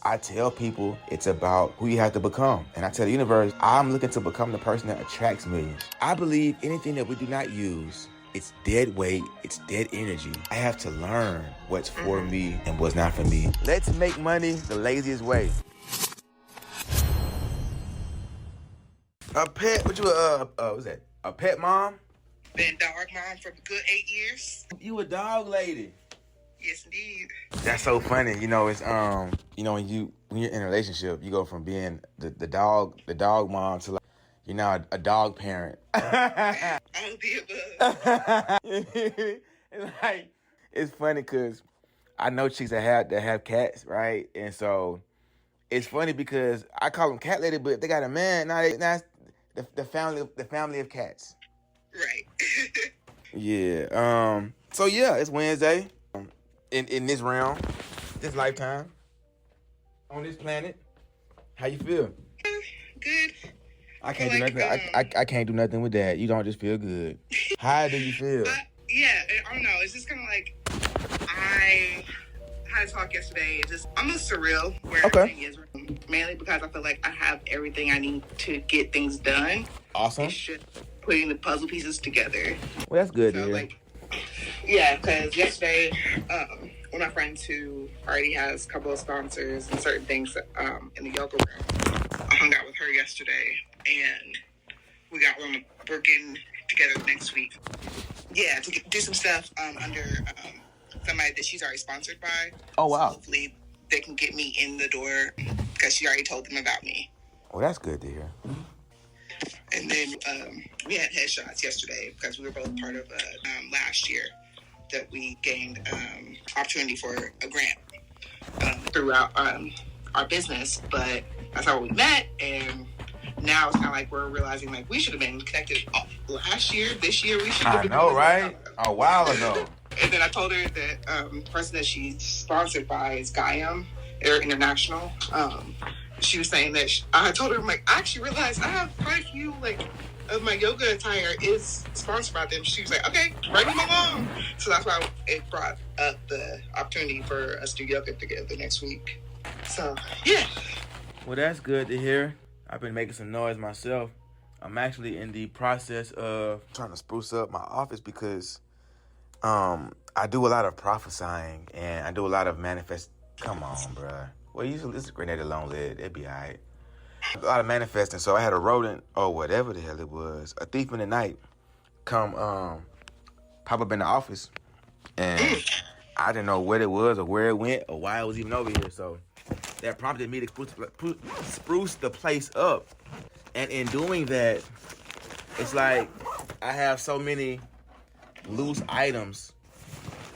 I tell people it's about who you have to become. And I tell the universe, I'm looking to become the person that attracts millions. I believe anything that we do not use, it's dead weight, it's dead energy. I have to learn what's for me and what's not for me. Let's make money the laziest way. A pet, what's that? A pet mom? Been dog mom for a good 8 years. You a dog lady. Yes, indeed. That's so funny. It's when you're in a relationship, you go from being the dog mom to like you're now a dog parent. All the above. It's funny because I know chicks that have cats, right? And so it's funny because I call them cat lady, but if they got a man, now it's the family of cats. Right. Yeah. So yeah, it's Wednesday. In this realm, this lifetime, on this planet, how you feel? Good. I can't do nothing. I can't do nothing with that. You don't just feel good. How do you feel? I don't know. It's just kind of like I had a talk yesterday. It's just almost surreal where everything is, mainly because I feel like I have everything I need to get things done. Awesome. It's just putting the puzzle pieces together. Well, that's good to hear. Because yesterday, one of my friends who already has a couple of sponsors and certain things in the yoga room, I hung out with her yesterday, and we're getting together next week. Yeah, to do some stuff under somebody that she's already sponsored by. Oh, wow. So hopefully they can get me in the door because she already told them about me. Well, that's good to hear. And then we had headshots yesterday because we were both part of last year that we gained opportunity for a grant throughout our business. But that's how we met, and now it's kind of like we're realizing like we should have been connected last year. This year we should have been. I know, right? A while ago. And then I told her that the person that she's sponsored by is Gaiam. They're international. She was saying that I told her, I'm like, I actually realized I have quite a few of my yoga attire is sponsored by them. She was like, okay, bring them along. So that's why it brought up the opportunity for us to do yoga together next week. So yeah. Well, that's good to hear. I've been making some noise myself. I'm actually in the process of trying to spruce up my office because I do a lot of prophesying and I do a lot of manifest. Come on, bruh. Well, usually it's a grenade alone lid. It'd be all right. A lot of manifesting. So I had a rodent or whatever the hell it was, a thief in the night, come pop up in the office, and I didn't know what it was or where it went or why it was even over here. So that prompted me to spruce the place up. And in doing that, it's like I have so many loose items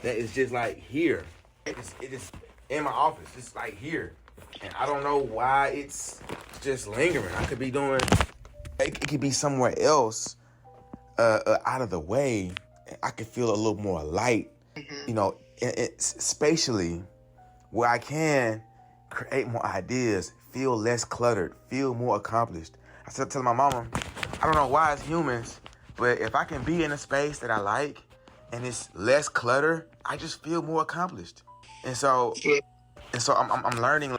that it's just like here. It is in my office, just like here. And I don't know why it's just lingering. I could be doing, it could be somewhere else out of the way. I could feel a little more light, spatially, where I can create more ideas, feel less cluttered, feel more accomplished. I said to my mama, I don't know why as humans, but if I can be in a space that I like and it's less clutter, I just feel more accomplished. And so I'm learning.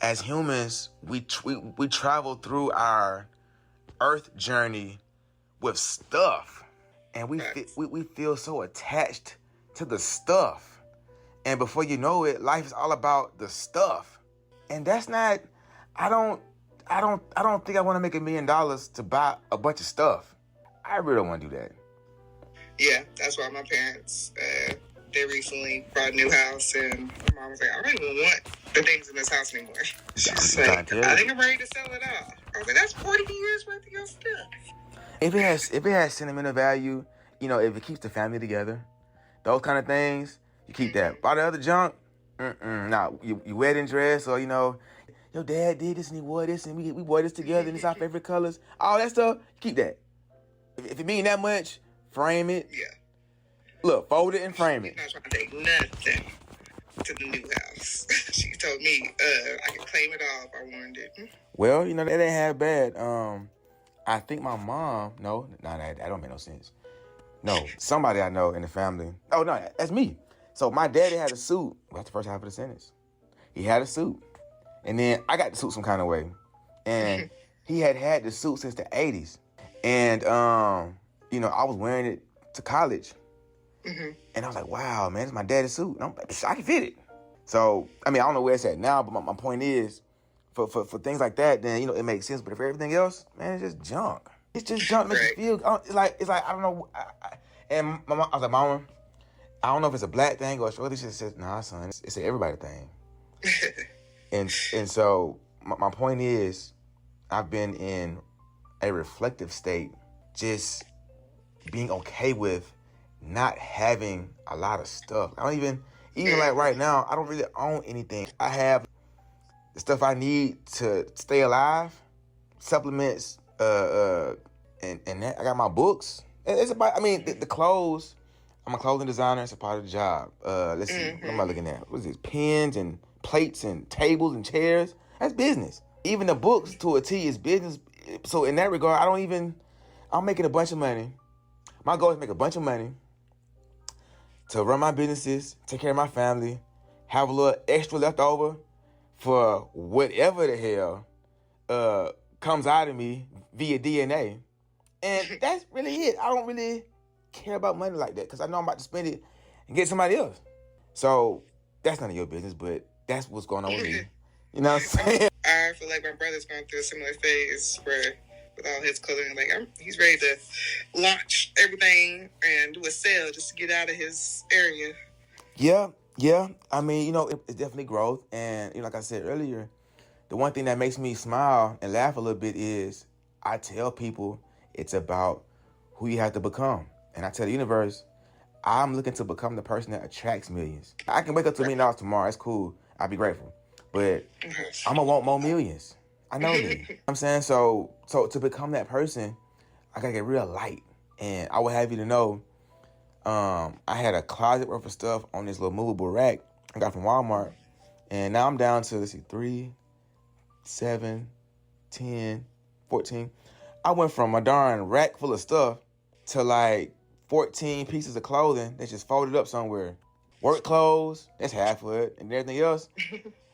As humans, we travel through our earth journey with stuff, and we feel so attached to the stuff. And before you know it, life is all about the stuff. And that's not. I don't think I want to make $1 million to buy a bunch of stuff. I really don't want to do that. Yeah, that's why my parents. They recently bought a new house, and my mom was like, I don't even want the things in this house anymore. She's like, I think I'm ready to sell it all. I was like, that's 40 years worth of your stuff. If it has sentimental value, if it keeps the family together, those kind of things, you keep that. Buy the other junk, nah, your wedding dress, or your dad did this and he wore this and we wore this together and it's our favorite colors. All that stuff, you keep that. If it mean that much, frame it. Yeah. Look, fold it and frame it. I'm not trying to take nothing to the new house. She told me I could claim it all if I wanted it. Well, that ain't half bad. I think my mom, that don't make no sense. No, somebody I know in the family. Oh, no, that's me. So my daddy had a suit. Well, that's the first half of the sentence. He had a suit. And then I got the suit some kind of way. And he had the suit since the 80s. And, I was wearing it to college. And I was like, wow, man, it's my daddy's suit. And I'm like, I can fit it. So, I don't know where it's at now, but my point is, for things like that, then, it makes sense. But for everything else, man, it's just junk. It's just junk. Makes you feel, it's like, I don't know. And my mom, I was like, Mama, I don't know if it's a black thing or she just says, nah, son, it's an everybody thing. and so my point is, I've been in a reflective state, just being okay with not having a lot of stuff. I don't even like right now, I don't really own anything. I have the stuff I need to stay alive, supplements, and that, I got my books. It's about, the clothes. I'm a clothing designer. It's a part of the job. Let's see. What am I looking at? What is this? Pens and plates and tables and chairs. That's business. Even the books to a T is business. So in that regard, I'm making a bunch of money. My goal is to make a bunch of money to run my businesses, take care of my family, have a little extra left over for whatever the hell comes out of me via DNA. And that's really it. I don't really care about money like that because I know I'm about to spend it and get somebody else. So that's none of your business, but that's what's going on with me. You know what I'm saying? I feel like my brother's going through a similar phase where with all his clothing, he's ready to launch everything and do a sale just to get out of his area. Yeah. It's definitely growth. And like I said earlier, the one thing that makes me smile and laugh a little bit is I tell people it's about who you have to become. And I tell the universe, I'm looking to become the person that attracts millions. I can wake up to $1 million tomorrow. It's cool. I'll be grateful. But I'm going to want more millions. I know me. You know what I'm saying? So to become that person, I got to get real light. And I would have you to know, I had a closet worth of stuff on this little movable rack I got from Walmart. And now I'm down to, 3, 7, 10, 14. I went from a darn rack full of stuff to 14 pieces of clothing that's just folded up somewhere. Work clothes, that's half of it, and everything else.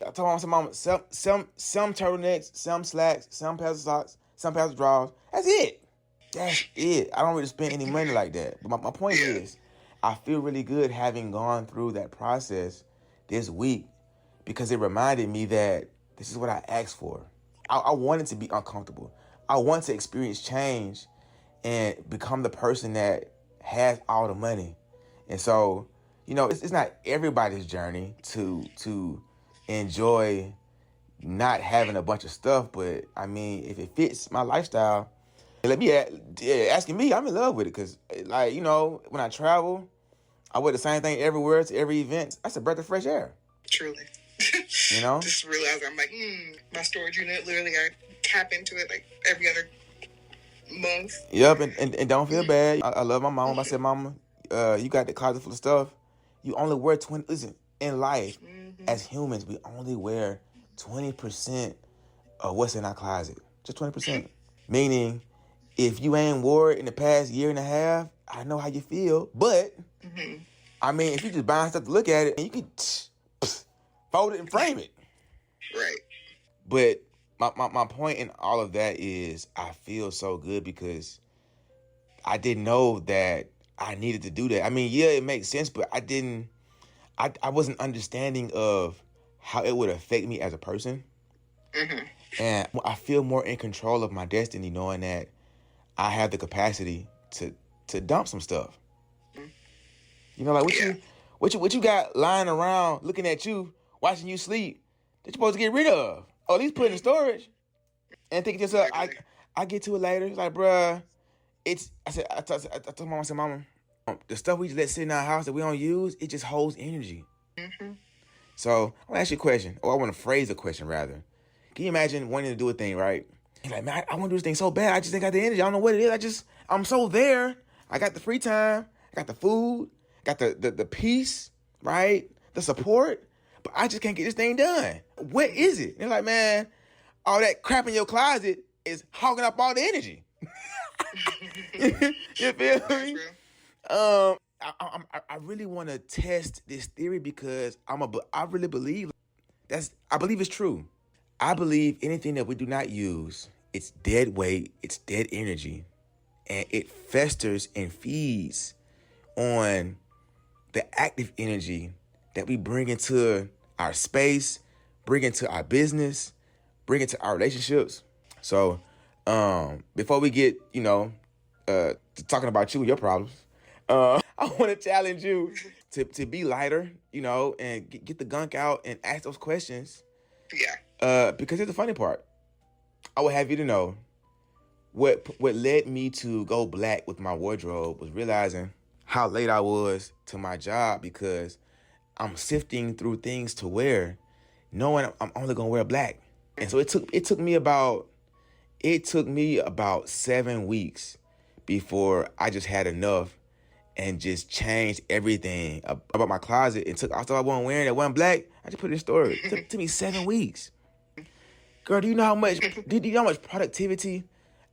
I told my mom some turtlenecks, some slacks, some pairs of socks, some pairs of drawers. That's it. That's it. I don't really spend any money like that. But my point is, I feel really good having gone through that process this week because it reminded me that this is what I asked for. I wanted to be uncomfortable. I want to experience change and become the person that has all the money. And so, it's not everybody's journey to enjoy not having a bunch of stuff, but if it fits my lifestyle, asking me, I'm in love with it because, when I travel, I wear the same thing everywhere to every event. That's a breath of fresh air. Truly. Just realized I'm my storage unit literally I tap into it every other month. Yep, and don't feel bad. I love my mom. I said, Mama, you got the closet full of stuff. You only wear 20. Listen, in life, as humans, we only wear 20% of what's in our closet. Just 20%. Meaning, if you ain't wore it in the past year and a half, I know how you feel. But, if you just buying stuff to look at it, and you can fold it and frame it. Right. But my point in all of that is I feel so good because I didn't know that I needed to do that. It makes sense, but I wasn't understanding of how it would affect me as a person. And I feel more in control of my destiny knowing that I have the capacity to dump some stuff. What you got lying around looking at you, watching you sleep that you're supposed to get rid of. Or at least put in storage. And thinking to yourself, I get to it later. It's like, bruh, I told Mama, Mama, the stuff we just let sit in our house that we don't use, it just holds energy. So I want to ask you a question. Or I want to phrase a question, rather. Can you imagine wanting to do a thing, right? You're like, man, I want to do this thing so bad. I just ain't got the energy. I don't know what it is. I'm so there. I got the free time. I got the food. Got the peace, right? The support. But I just can't get this thing done. What is it? They're like, man, all that crap in your closet is hogging up all the energy. You feel me? I really want to test this theory because I really believe I believe it's true. I believe anything that we do not use, it's dead weight, it's dead energy, and it festers and feeds on the active energy that we bring into our space, bring into our business, bring into our relationships. So, before we get, to talking about you and your problems, I want to challenge you to be lighter, and get the gunk out and ask those questions. Yeah. Because here's the funny part. I would have you to know what led me to go black with my wardrobe was realizing how late I was to my job because I'm sifting through things to wear, knowing I'm only gonna wear black. And so it took me about 7 weeks before I just had enough and just changed everything about my closet and I thought I wasn't wearing that one black. I just put it in storage. It took me 7 weeks. Girl, do you know how much productivity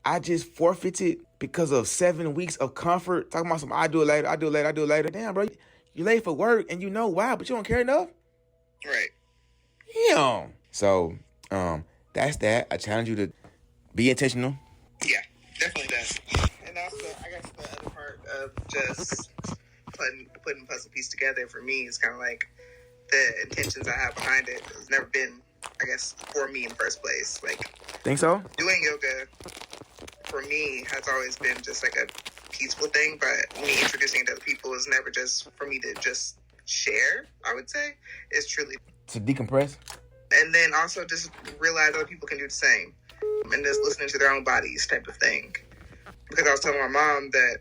I just forfeited because of 7 weeks of comfort? Talking about some I do it later. Damn, bro, you late for work and you know why, but you don't care enough? Right. Damn. So, that's that. I challenge you to be intentional. Yeah, definitely does. And also, I guess the other part of just putting puzzle piece together for me is kind of like the intentions I have behind it. It's never been, I guess, for me in the first place. Like, Think so? doing yoga for me has always been just like a peaceful thing, but me introducing it to other people is never just for me to just share, I would say. It's truly To decompress? and then also just realize other people can do the same and just listening to their own bodies type of thing. Because I was telling my mom that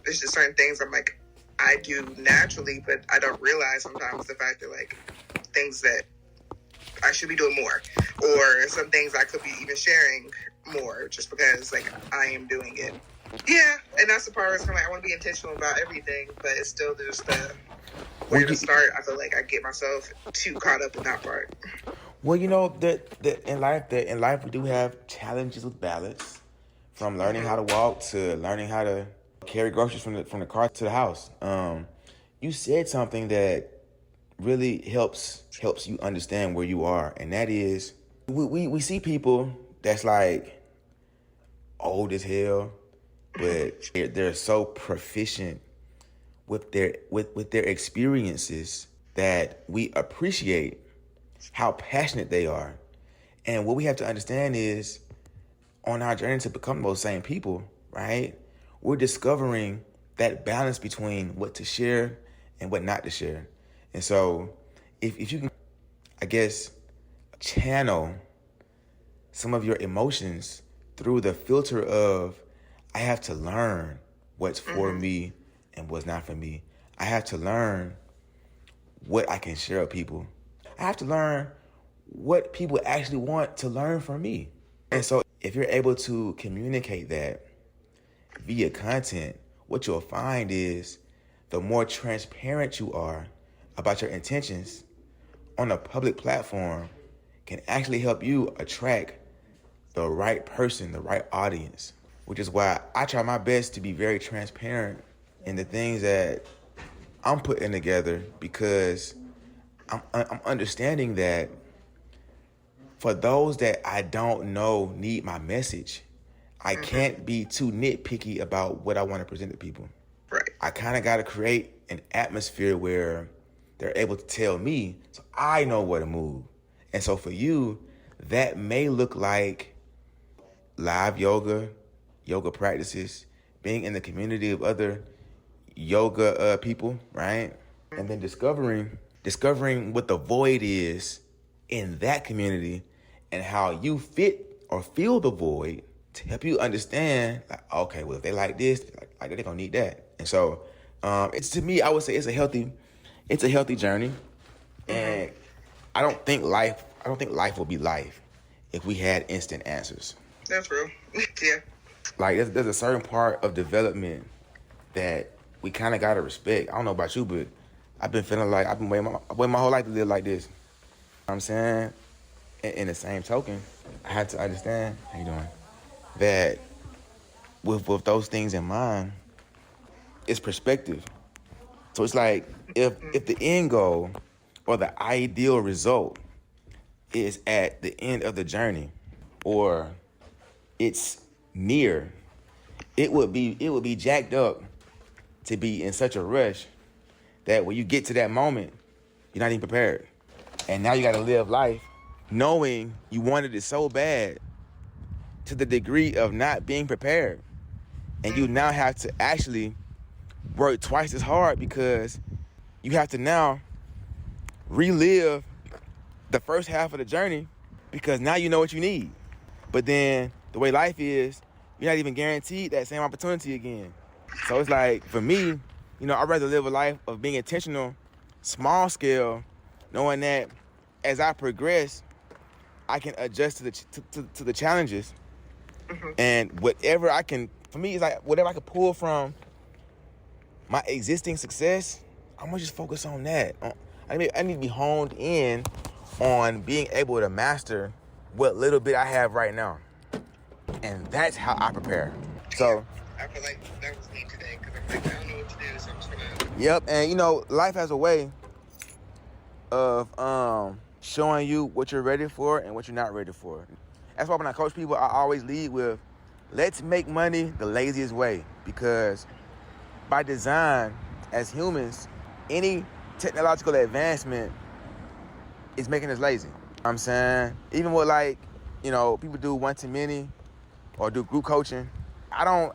there's just certain things I'm like, I do naturally, but I don't realize sometimes the fact that like things that I should be doing more, or some things I could be even sharing more just because like I am doing it. Yeah, and that's the part where it's kind of like I want to be intentional about everything, but it's still just where to start. I feel like I get myself too caught up in that part. Well, that in life we do have challenges with balance, from learning how to walk to learning how to carry groceries from the car to the house. You said something that really helps you understand where you are, and that is we see people that's like old as hell, but they're so proficient with their experiences that we appreciate how passionate they are. And what we have to understand is, on our journey to become those same people, right, we're discovering that balance between what to share and what not to share. And so if you can, I guess, channel some of your emotions through the filter of, I have to learn what's for me and what's not for me. I have to learn what I can share with people. I have to learn what people actually want to learn from me. And so if you're able to communicate that via content, what you'll find is the more transparent you are about your intentions on a public platform can actually help you attract the right person, the right audience, which is why I try my best to be very transparent in the things that I'm putting together, because I'm understanding that for those that I don't know need my message, I can't be too nitpicky about what I want to present to people. Right. I kind of got to create an atmosphere where they're able to tell me so I know where to move. And so for you, that may look like live yoga practices, being in the community of other yoga people, right? And then discovering what the void is in that community and how you fit or feel the void to help you understand, like, okay, well, if they like this, like they're gonna need that. And so it's, to me, I would say it's a healthy journey. And I don't think life will be life if we had instant answers. That's real. Yeah. Like there's a certain part of development that we kind of gotta respect. I don't know about you, but I've been feeling like I've been waiting my whole life to live like this. You know what I'm saying? In the same token, I have to understand, how you doing, that with those things in mind, it's perspective. So it's like if the end goal or the ideal result is at the end of the journey, or it's near, it would be jacked up to be in such a rush that when you get to that moment, you're not even prepared. And now you got to live life knowing you wanted it so bad to the degree of not being prepared. And you now have to actually work twice as hard because you have to now relive the first half of the journey because now you know what you need. But then the way life is, you're not even guaranteed that same opportunity again. So it's like, for me, I'd rather live a life of being intentional, small scale, knowing that as I progress, I can adjust to the challenges. Mm-hmm. And whatever I can, for me, it's like whatever I can pull from my existing success, I'm gonna just focus on that. I need to be honed in on being able to master what little bit I have right now. And that's how I prepare. So I feel like that was me today because I'm like, I don't know what to do, so I'm just gonna. Yep, and life has a way of showing you what you're ready for and what you're not ready for. That's why when I coach people, I always lead with, let's make money the laziest way. Because by design, as humans, any technological advancement is making us lazy. I'm saying, even with people do one-to-many or do group coaching, I don't know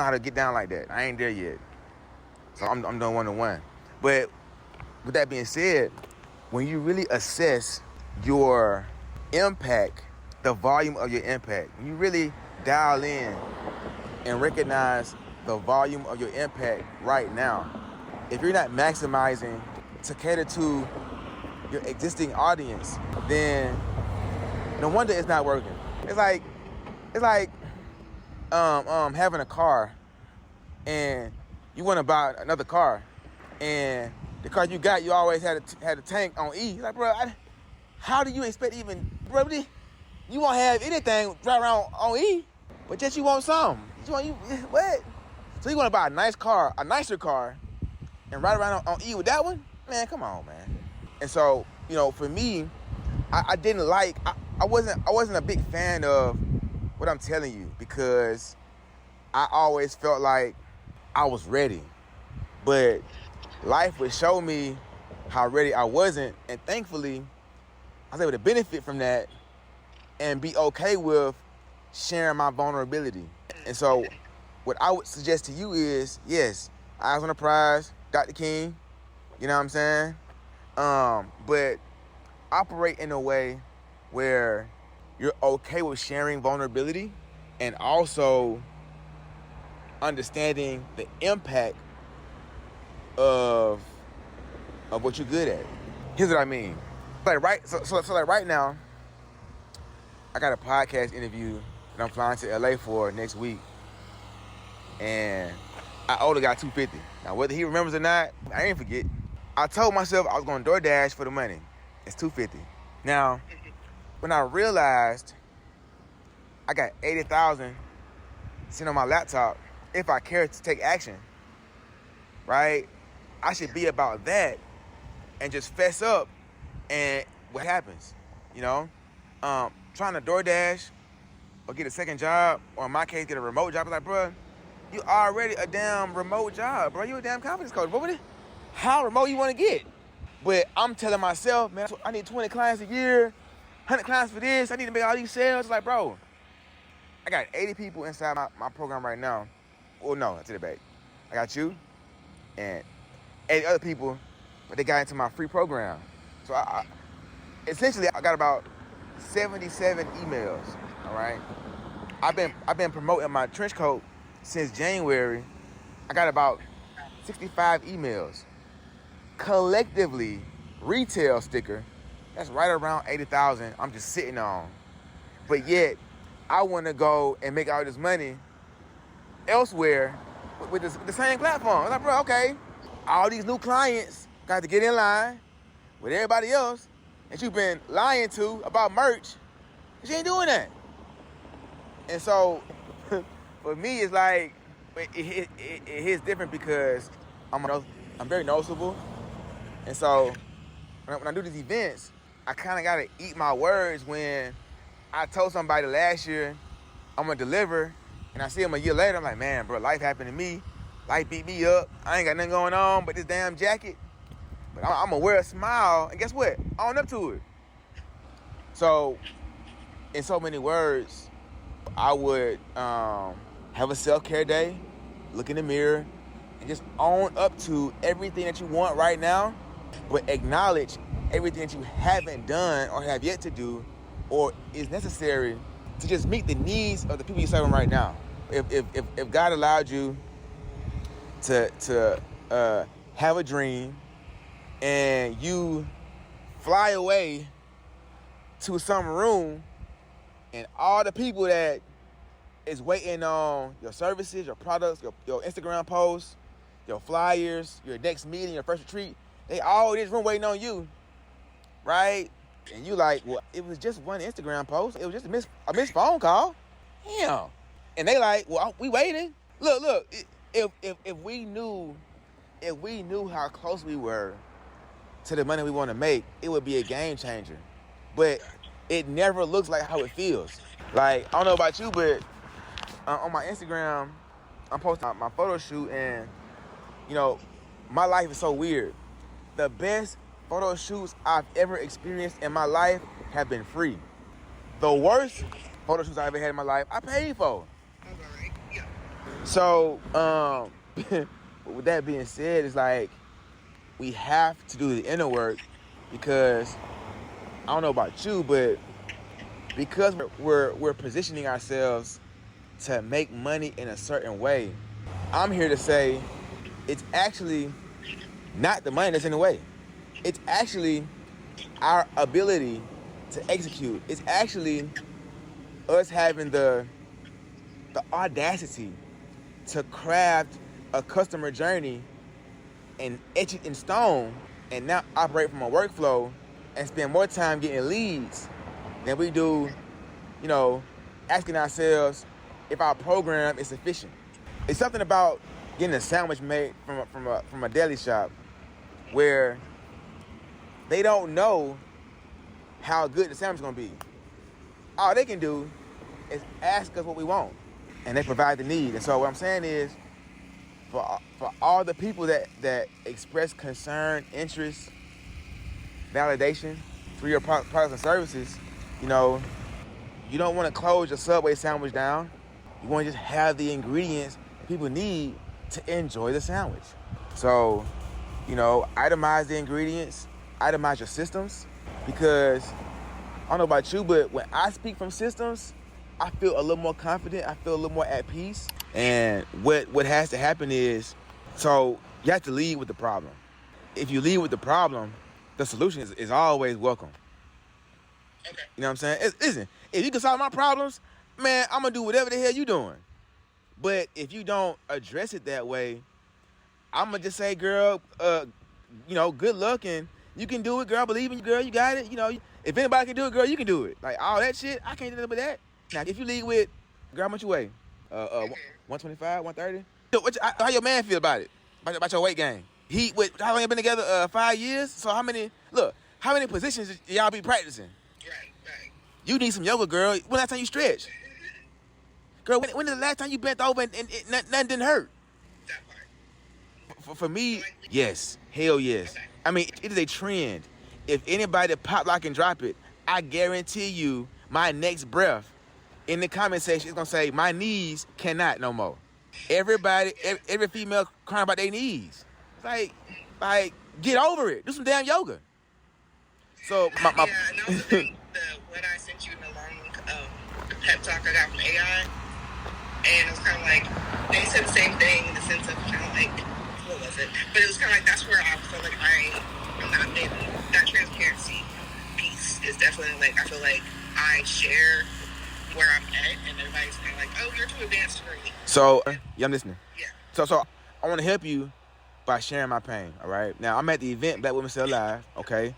how to get down like that. I ain't there yet. So I'm doing one-to-one. But with that being said, when you really assess your impact, the volume of your impact, when you really dial in and recognize the volume of your impact right now, if you're not maximizing to cater to your existing audience, then no wonder it's not working. It's like having a car and you want to buy another car, and the car you got, you always had a tank on E. Like, bro, how do you expect bro, you won't have anything drive around on E, but just you want some. What? So you want to buy a nicer car, and ride around on E with that one? Man, come on, man. And so, for me, I didn't like. I wasn't a big fan of what I'm telling you because I always felt like I was ready, but life would show me how ready I wasn't, and thankfully, I was able to benefit from that and be okay with sharing my vulnerability. And so, what I would suggest to you is, yes, eyes on the prize, Dr. King. You know what I'm saying? But operate in a way where you're okay with sharing vulnerability and also understanding the impact of what you're good at. Here's what I mean. So right now, I got a podcast interview that I'm flying to LA for next week, and I only got $250. Now, whether he remembers or not, I ain't forget. I told myself I was going to DoorDash for the money. It's $250. Now, when I realized I got 80,000 sitting on my laptop, if I care to take action, right? I should be about that and just fess up, and what happens, trying to DoorDash or get a second job, or in my case, get a remote job. I was like, bro, you already a damn remote job, bro. You a damn confidence coach. How remote you want to get? But I'm telling myself, man, I need 20 clients a year, 100 clients for this. I need to make all these sales. Like, bro, I got 80 people inside my program right now. Well, no, I take it back. I got you and 80 other people, but they got into my free program. So I essentially got about 77 emails. All right. I've been promoting my trench coat since January. I got about 65 emails. Collectively, retail sticker, that's right around 80,000 I'm just sitting on. But yet, I want to go and make all this money elsewhere with the same platform. I'm like, bro, okay, all these new clients got to get in line with everybody else that you've been lying to about merch, because you ain't doing that. And so, for me, it's like, it hits different because I'm very noticeable. And so, when I do these events, I kind of got to eat my words when I told somebody last year I'm going to deliver, and I see them a year later, I'm like, man, bro, life happened to me. Life beat me up. I ain't got nothing going on but this damn jacket. But I'm going to wear a smile, and guess what? Own up to it. So, in so many words, I would have a self-care day, look in the mirror, and just own up to everything that you want right now, but acknowledge everything that you haven't done or have yet to do or is necessary to just meet the needs of the people you're serving right now. If God allowed you to have a dream and you fly away to some room and all the people that is waiting on your services, your products, your Instagram posts, your flyers, your next meeting, your first retreat, they all in this room waiting on you, right? And you like, well, it was just one Instagram post. It was just a missed phone call. Damn. And they like, well, we waiting. Look. If we knew how close we were to the money we want to make, it would be a game changer. But it never looks like how it feels. Like, I don't know about you, but on my Instagram, I'm posting my photo shoot, and my life is so weird. The best photo shoots I've ever experienced in my life have been free. The worst photo shoots I ever had in my life, I paid for. So, with that being said, it's like we have to do the inner work because I don't know about you, but because we're positioning ourselves to make money in a certain way, I'm here to say it's actually not the money that's in the way. It's actually our ability to execute. It's actually us having the audacity to craft a customer journey and etch it in stone and now operate from a workflow and spend more time getting leads than we do, asking ourselves if our program is sufficient. It's something about getting a sandwich made from a deli shop where they don't know how good the sandwich is going to be. All they can do is ask us what we want, and they provide the need. And so what I'm saying is, for all the people that express concern, interest, validation through your products and services, you don't want to close your Subway sandwich down. You want to just have the ingredients that people need to enjoy the sandwich. So, itemize the ingredients, itemize your systems, because I don't know about you, but when I speak from systems, I feel a little more confident. I feel a little more at peace. And what has to happen is, so you have to lead with the problem. If you lead with the problem, the solution is always welcome. Okay. You know what I'm saying? Listen, if you can solve my problems, man, I'm going to do whatever the hell you doing. But if you don't address it that way, I'm going to just say, girl, good luck, and you can do it, girl. I believe in you, girl. You got it. If anybody can do it, girl, you can do it. Like, all that shit, I can't do nothing with that. Now, if you lead with, girl, how much you weigh? 125, 130? How your man feel about it? About your weight gain? How long you been together? 5 years? So how many positions y'all be practicing? Right. You need some yoga, girl. When last time you stretched? Girl, when is the last time you bent over and nothing didn't hurt? That part. For me, yes. Hell yes. Okay. I mean, it is a trend. If anybody pop, lock, and drop it, I guarantee you my next breath in the comment section is going to say, my knees cannot no more. Every female crying about their knees. It's like, get over it. Do some damn yoga. So, and that was the thing, what I sent you in the long pep talk I got from AI. And it was kind of like, they said the same thing in the sense of kind of like, what was it? But it was kind of like, that's where I feel like I'm not maybe, that transparency piece is definitely like, I feel like I share where I'm at, and everybody's kind of like, oh, you're too advanced for me. So, yeah, I'm listening. Yeah. So I want to help you by sharing my pain, all right? Now, I'm at the event, Black Women Still Alive, okay?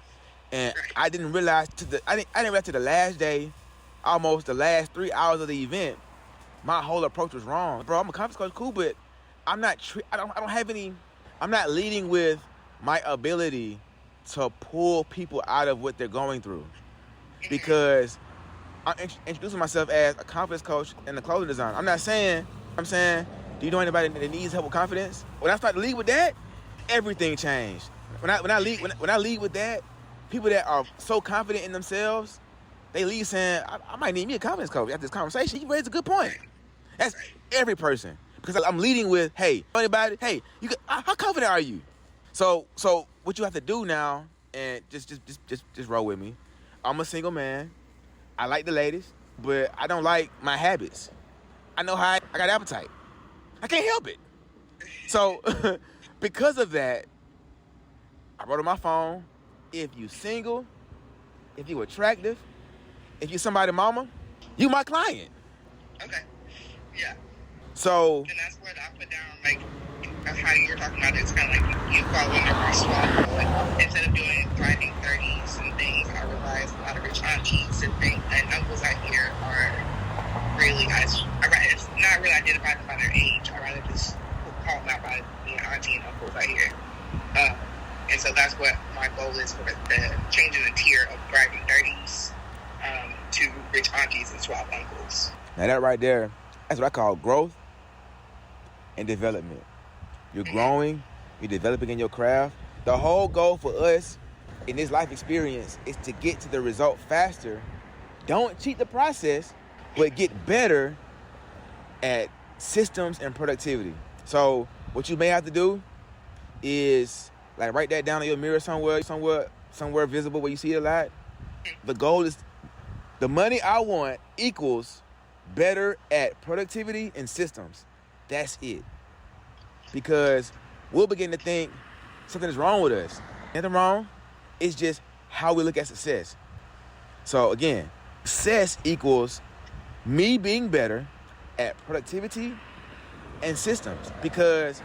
And right. I didn't realize I didn't realize to the last day, almost the last 3 hours of the event, my whole approach was wrong. Bro, I'm a conference coach, cool, but I'm not leading with my ability to pull people out of what they're going through. Because I'm introducing myself as a confidence coach and a clothing designer. I'm saying, do you know anybody that needs help with confidence? When I start to lead with that, everything changed. When I lead with that, people that are so confident in themselves, they leave saying, I might need me a confidence coach after this conversation. You raised a good point. That's every person. Because I'm leading with, hey, anybody, hey, how confident are you? So what you have to do now, and just roll with me. I'm a single man. I like the ladies, but I don't like my habits. I know how I got appetite. I can't help it. So because of that, I wrote on my phone, if you single, if you attractive, if you somebody mama, you my client. Okay. Yeah. So. And that's what I put down, like, how you're talking about it. It's kind of like you fall under my swamp. Like, instead of doing thriving 30s and things, I realized a lot of rich aunties and things and uncles out here are really, it's not really identified by their age. I'd rather just call them out by being auntie and uncles out here. And so that's what my goal is for the changing the tier of thriving 30s to rich aunties and swap uncles. Now that right there, that's what I call growth and development. You're growing, you're developing in your craft. The whole goal for us in this life experience is to get to the result faster. Don't cheat the process, but get better at systems and productivity. So what you may have to do is like write that down on your mirror somewhere visible where you see it a lot. The goal is the money I want equals better at productivity and systems. That's it. Because we'll begin to think something is wrong with us. Nothing wrong. It's just how we look at success. So again, success equals me being better at productivity and systems. Because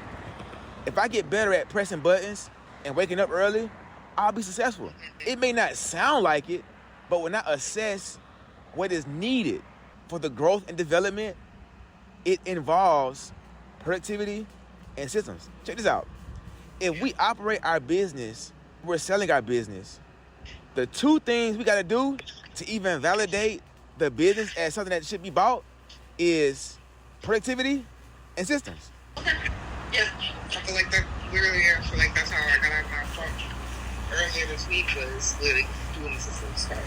if I get better at pressing buttons and waking up early, I'll be successful. It may not sound like it, but when I assess what is needed for the growth and development, it involves productivity and systems. Check this out. If we operate our business, we're selling our business, the two things we got to do to even validate the business as something that should be bought is productivity and systems. Okay. Yeah. I feel like that literally, I feel like that's how I got out of my phone earlier this week was literally doing the systems part.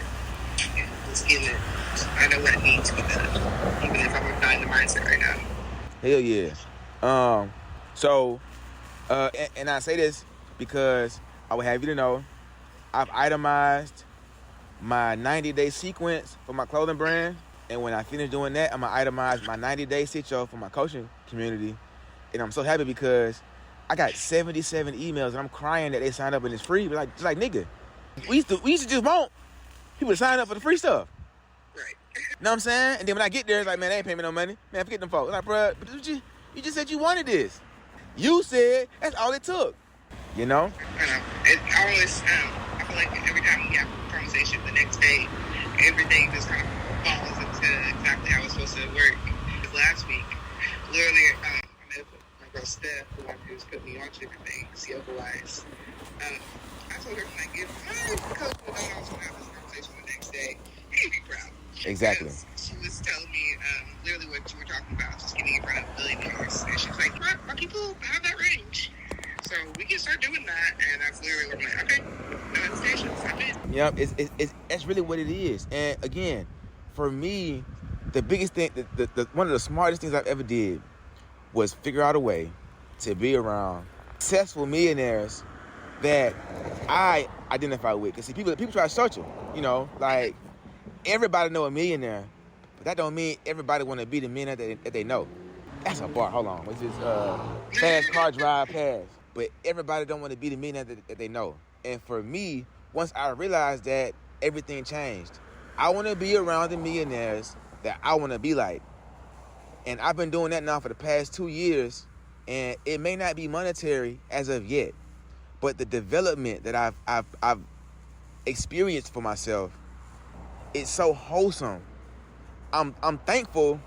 And just getting it. I know what it needs to be done, even if I'm not in the mindset right now. Hell yeah. And I say this because I would have you to know I've itemized my 90-day sequence for my clothing brand. And when I finish doing that, I'm going to itemize my 90-day sit-show for my coaching community. And I'm so happy because I got 77 emails and I'm crying that they signed up and it's free. But just like nigga, we used to just want people to sign up for the free stuff. Right. You know what I'm saying? And then when I get there, it's like, man, they ain't paying me no money. Man, forget them folks. Like, bro, but you just said you wanted this. You said that's all it took. You know? I know. It always, I feel like every time we have a conversation the next day, everything just kind of falls into exactly how it's supposed to work. Because last week, literally, I met my girl Steph, the one who's put me on to everything, CFO-wise. I told her, like, if my coach would know I was going to have this conversation the next day, he'd be proud. Exactly. Because she was telling me literally what you were talking about, just getting in front of billionaires. And she was like, my people have that range. So we can start doing that. And that's literally what I'm like, okay, no hesitations, I'm in. Yep, it's really what it is. And again, for me, the biggest thing, the one of the smartest things I've ever did was figure out a way to be around successful millionaires that I identify with. Because see, people try to search them, you know, like everybody know a millionaire, but that don't mean everybody want to be the millionaire that they know. That's a bar. Hold on. What's this? Fast car drive pass. But everybody don't want to be the millionaire that they know. And for me, once I realized that, everything changed. I want to be around the millionaires that I want to be like. And I've been doing that now for the past 2 years. And it may not be monetary as of yet, but the development that I've experienced for myself, it's so wholesome. I'm thankful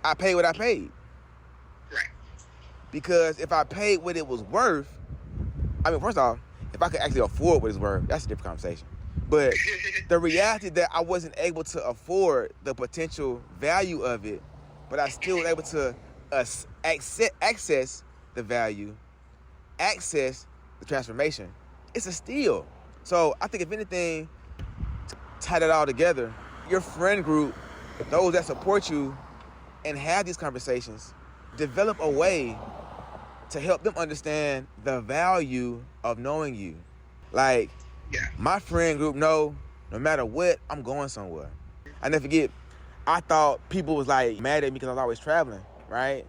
I paid what I paid. Right. Because if I paid what it was worth, I mean, first off, If I could actually afford what it's worth, that's a different conversation. But the reality that I wasn't able to afford the potential value of it, but I still was able to access the value, access the transformation, it's a steal. So I think if anything, tie that all together, your friend group, those that support you and have these conversations, develop a way to help them understand the value of knowing you. Like, my friend group know no matter what, I'm going somewhere. I never forget, I thought people was like mad at me because I was always traveling, right?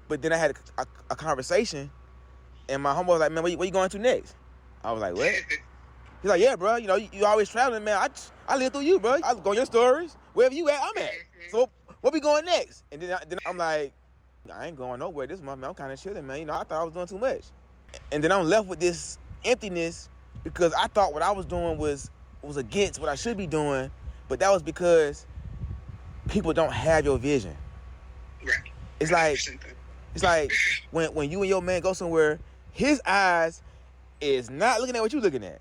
But then I had a conversation, and my homeboy was like, man, where you going to next? I was like, what? He's like, yeah, bro, you always traveling, man. I live through you, bro. I go on your stories. Wherever you at, I'm at. So what we going next? And then I'm like, I ain't going nowhere this month, man. I'm kind of chilling, man. I thought I was doing too much. And then I'm left with this emptiness because I thought what I was doing was against what I should be doing, but that was because people don't have your vision. Right. It's like when you and your man go somewhere, his eyes is not looking at what you looking at.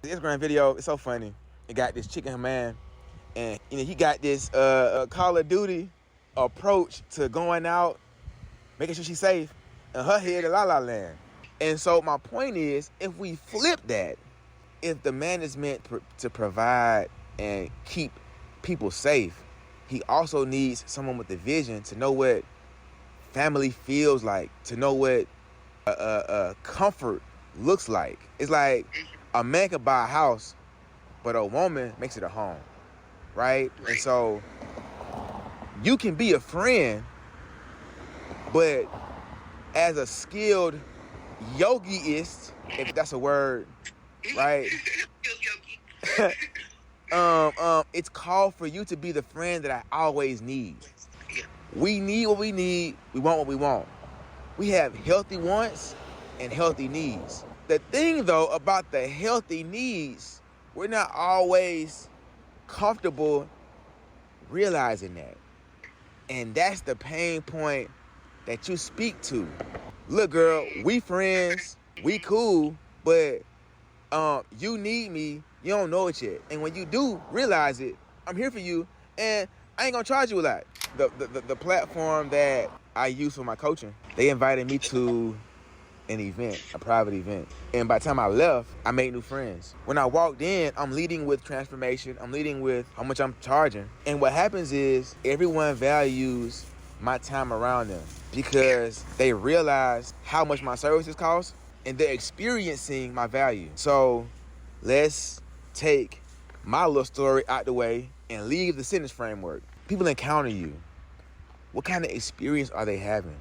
The Instagram video is so funny. It got this chick and her man, and he got this Call of Duty approach to going out, making sure she's safe, and her head in La La Land. And so my point is, if we flip that, if the man is meant to provide and keep people safe, he also needs someone with the vision to know what family feels like, to know what comfort looks like. It's like a man can buy a house, but a woman makes it a home, right? And so you can be a friend, but as a skilled yogiist, if that's a word, right? It's called for you to be the friend that I always need. We need what we need. We want what we want. We have healthy wants and healthy needs. The thing, though, about the healthy needs, we're not always comfortable realizing that. And that's the pain point that you speak to. Look, girl, we friends, we cool, but you need me, you don't know it yet. And when you do realize it, I'm here for you, and I ain't gonna charge you a lot. The platform that I use for my coaching, they invited me to an event, a private event. And by the time I left, I made new friends. When I walked in, I'm leading with transformation. I'm leading with how much I'm charging. And what happens is everyone values my time around them because they realize how much my services cost and they're experiencing my value. So let's take my little story out the way and leave the sentence framework. People encounter you. What kind of experience are they having?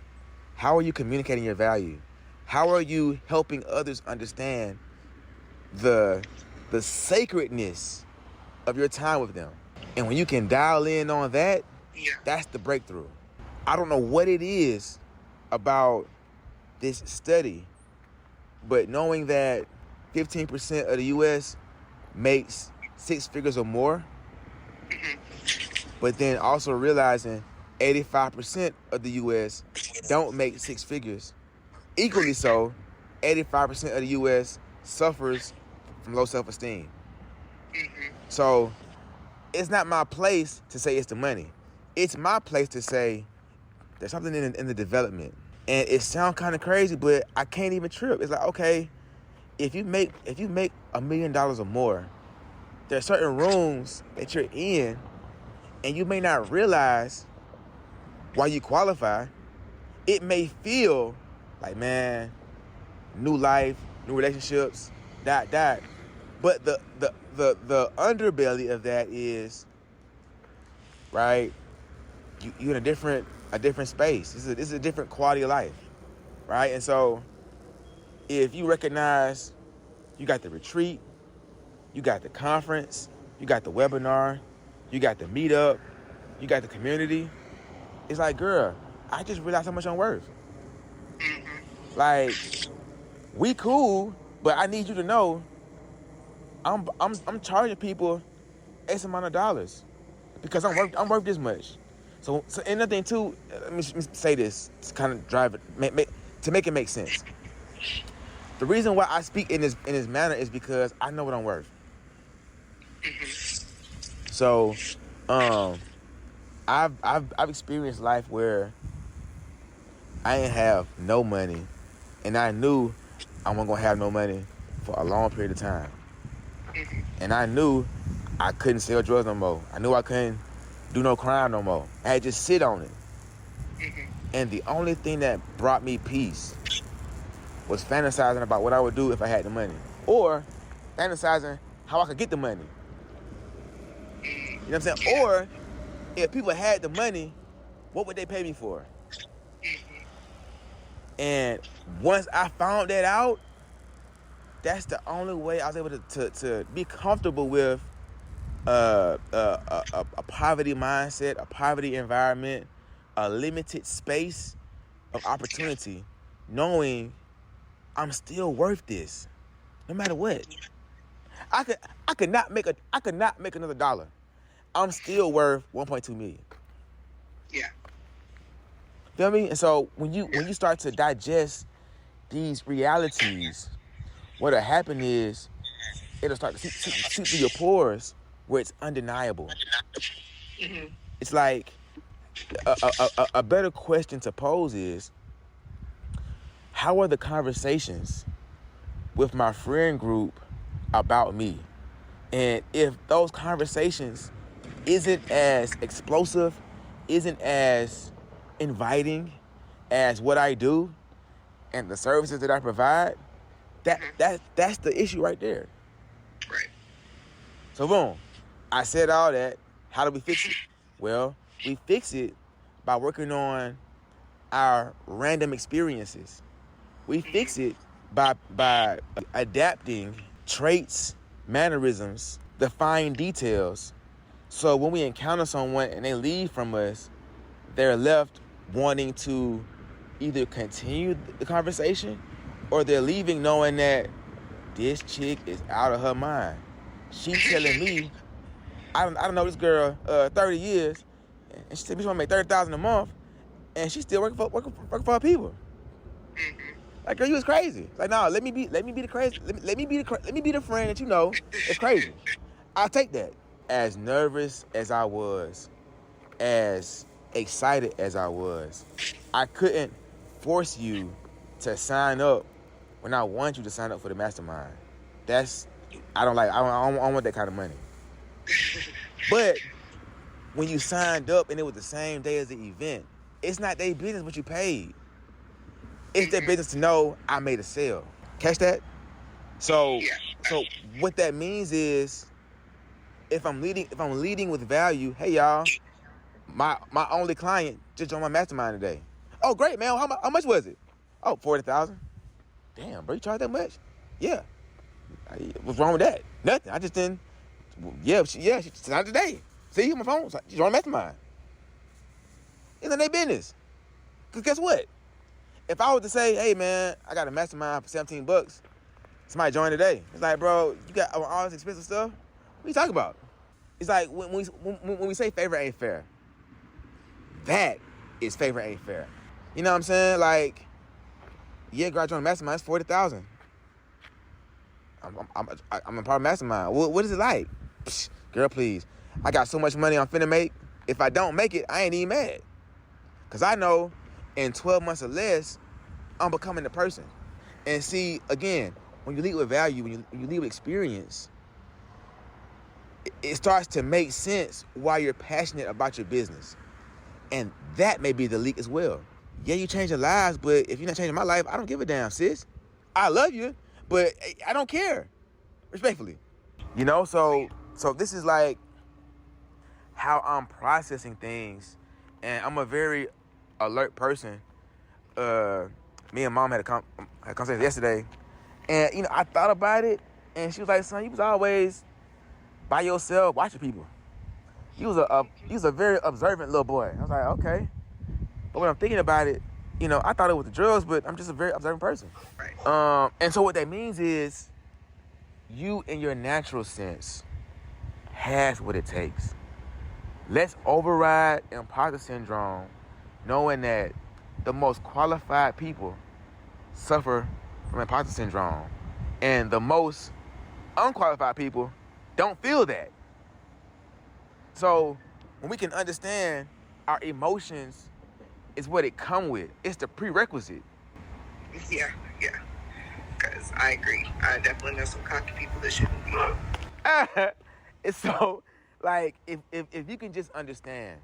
How are you communicating your value? How are you helping others understand the sacredness of your time with them? And when you can dial in on that, that's the breakthrough. I don't know what it is about this study, but knowing that 15% of the U.S. makes 6 figures or more, but then also realizing 85% of the U.S. don't make 6 figures. Equally so, 85% of the U.S. suffers from low self-esteem. So it's not my place to say it's the money. It's my place to say there's something in the development. And it sounds kind of crazy, but I can't even trip. It's like, okay, if you make $1 million or more, there are certain rooms that you're in and you may not realize why you qualify. It may feel like, man, new life, new relationships, But the underbelly of that is, right, you're in a different space. This is a different quality of life, right? And so if you recognize you got the retreat, you got the conference, you got the webinar, you got the meetup, you got the community, it's like, girl, I just realized how much I'm worth. Like, we cool, but I need you to know I'm charging people X amount of dollars because I'm worth this much. So another thing too, let me say this to kind of drive it, to make it make sense. The reason why I speak in this manner is because I know what I'm worth. So, I've experienced life where I didn't have no money, and I knew I wasn't gonna have no money for a long period of time. And I knew I couldn't sell drugs no more. I knew I couldn't do no crime no more. I had to just sit on it. And the only thing that brought me peace was fantasizing about what I would do if I had the money, or fantasizing how I could get the money. You know what I'm saying? Or if people had the money, what would they pay me for? And once I found that out, that's the only way I was able to be comfortable with a poverty mindset, a poverty environment, a limited space of opportunity, knowing I'm still worth this, no matter what. I could not make another dollar. I'm still worth 1.2 million. Yeah. Feel me? And so when you start to digest these realities, what'll happen is it'll start to seep through your pores where it's undeniable. Mm-hmm. It's like a better question to pose is, how are the conversations with my friend group about me? And if those conversations isn't as explosive, isn't as inviting as what I do and the services that I provide, that's the issue right there. Right. So boom, I said all that. How do we fix it? Well, we fix it by working on our random experiences. We fix it by adapting traits, mannerisms, the fine details. So when we encounter someone and they leave from us, they're left wanting to either continue the conversation, or they're leaving knowing that this chick is out of her mind. She's telling me, I don't know this girl 30 years, and she said she want to make $30,000 a month, and she's still working for her people. Like, girl, you was crazy. Like, no, let me be the crazy. Let me be the friend that you know is crazy. I'll take that. As nervous as I was, as excited as I was, I couldn't force you to sign up when I want you to sign up for the mastermind. I don't want that kind of money. But when you signed up and it was the same day as the event, it's not their business what you paid. It's their business to know I made a sale. Catch that? So what that means is, if I'm leading with value, hey y'all, my only client just joined my mastermind today. Oh great, man, how much was it? Oh, 40,000. Damn, bro, you charge that much? Yeah. What's wrong with that? Nothing. I just didn't. She signed today. See, on my phone. She joined my mastermind. It's in their business. Cause guess what? If I was to say, hey man, I got a mastermind for $17, somebody joined today. It's like, bro, you got all this expensive stuff? What are you talking about? It's like when we say favor ain't fair, that is favor ain't fair. You know what I'm saying? Like, yeah, girl, I joined a mastermind. It's 40,000. I'm a part of mastermind. What is it like? Psh, girl, please. I got so much money I'm finna make. If I don't make it, I ain't even mad. Cause I know in 12 months or less, I'm becoming the person. And see, again, when you lead with value, when you lead with experience, it starts to make sense why you're passionate about your business. And that may be the leak as well. Yeah, you change your lives, but if you're not changing my life, I don't give a damn, sis. I love you, but I don't care. Respectfully. You know, so this is like how I'm processing things. And I'm a very alert person. Me and mom had a conversation yesterday. And, you know, I thought about it. And she was like, son, you was always by yourself watching people. You was a very observant little boy. I was like, okay. But when I'm thinking about it, you know, I thought it was the drugs, but I'm just a very observant person. Right. And so what that means is, you in your natural sense has what it takes. Let's override imposter syndrome, knowing that the most qualified people suffer from imposter syndrome. And the most unqualified people don't feel that. So when we can understand our emotions is what it come with. It's the prerequisite. Yeah. Because I agree. I definitely know some cocky people that shouldn't be. It's so, like, if you can just understand,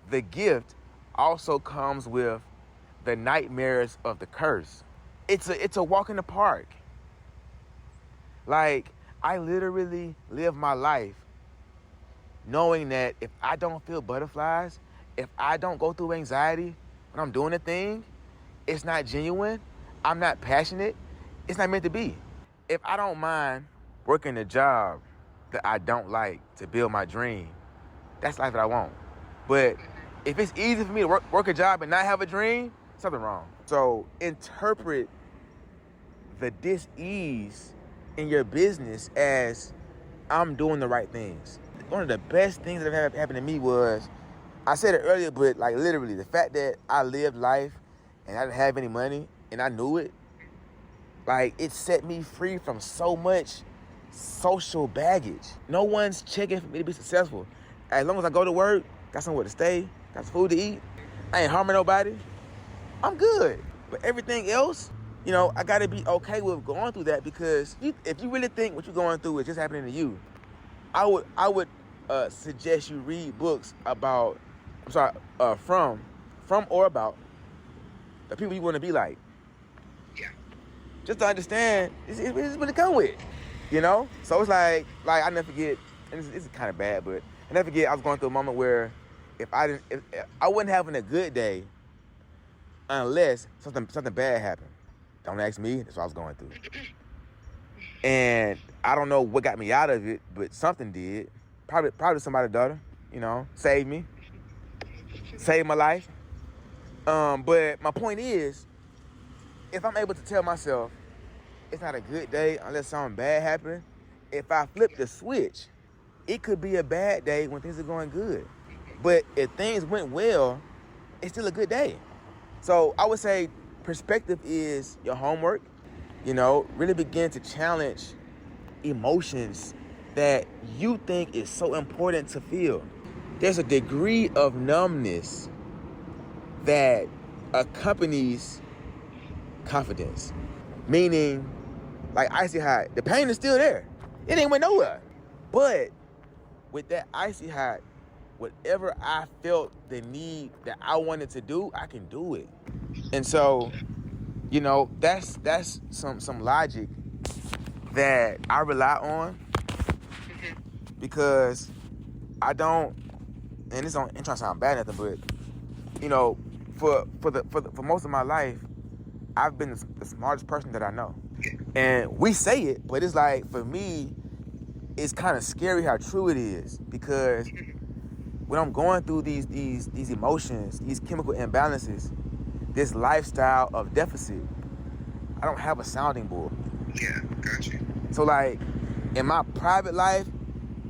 the gift also comes with the nightmares of the curse. It's a walk in the park. Like, I literally live my life knowing that if I don't feel butterflies, if I don't go through anxiety when I'm doing a thing, it's not genuine, I'm not passionate, it's not meant to be. If I don't mind working a job that I don't like to build my dream, that's the life that I want. But if it's easy for me to work a job and not have a dream, something wrong. So interpret the dis-ease in your business as I'm doing the right things. One of the best things that have happened to me was, I said it earlier, but like literally the fact that I lived life and I didn't have any money and I knew it, like it set me free from so much social baggage. No one's checking for me to be successful. As long as I go to work, got somewhere to stay, got some food to eat, I ain't harming nobody, I'm good. But everything else, you know, I gotta be okay with going through that, because if you really think what you're going through is just happening to you, I would suggest you read books about, from or about the people you want to be like. Yeah. Just to understand, this is what it come with, you know? So it's like I never forget, and this is kind of bad, but I never forget I was going through a moment where if I wasn't having a good day unless something bad happened. Don't ask me, that's what I was going through. And I don't know what got me out of it, but something did. Probably somebody's daughter, you know, saved me. Saved my life. But my point is, if I'm able to tell myself it's not a good day unless something bad happened, if I flip the switch, it could be a bad day when things are going good. But if things went well, it's still a good day. So I would say perspective is your homework. You know, really begin to challenge emotions that you think is so important to feel. There's a degree of numbness that accompanies confidence. Meaning, like icy hot, the pain is still there. It ain't went nowhere. But with that icy hot, whatever I felt the need that I wanted to do, I can do it. And so, you know, that's some logic that I rely on, because I don't, and this ain't trying to sound bad or nothing, but you know, for most of my life, I've been the smartest person that I know. And we say it, but it's like, for me, it's kind of scary how true it is, because when I'm going through these emotions, these chemical imbalances, this lifestyle of deficit, I don't have a sounding board. Yeah, got you. So like, in my private life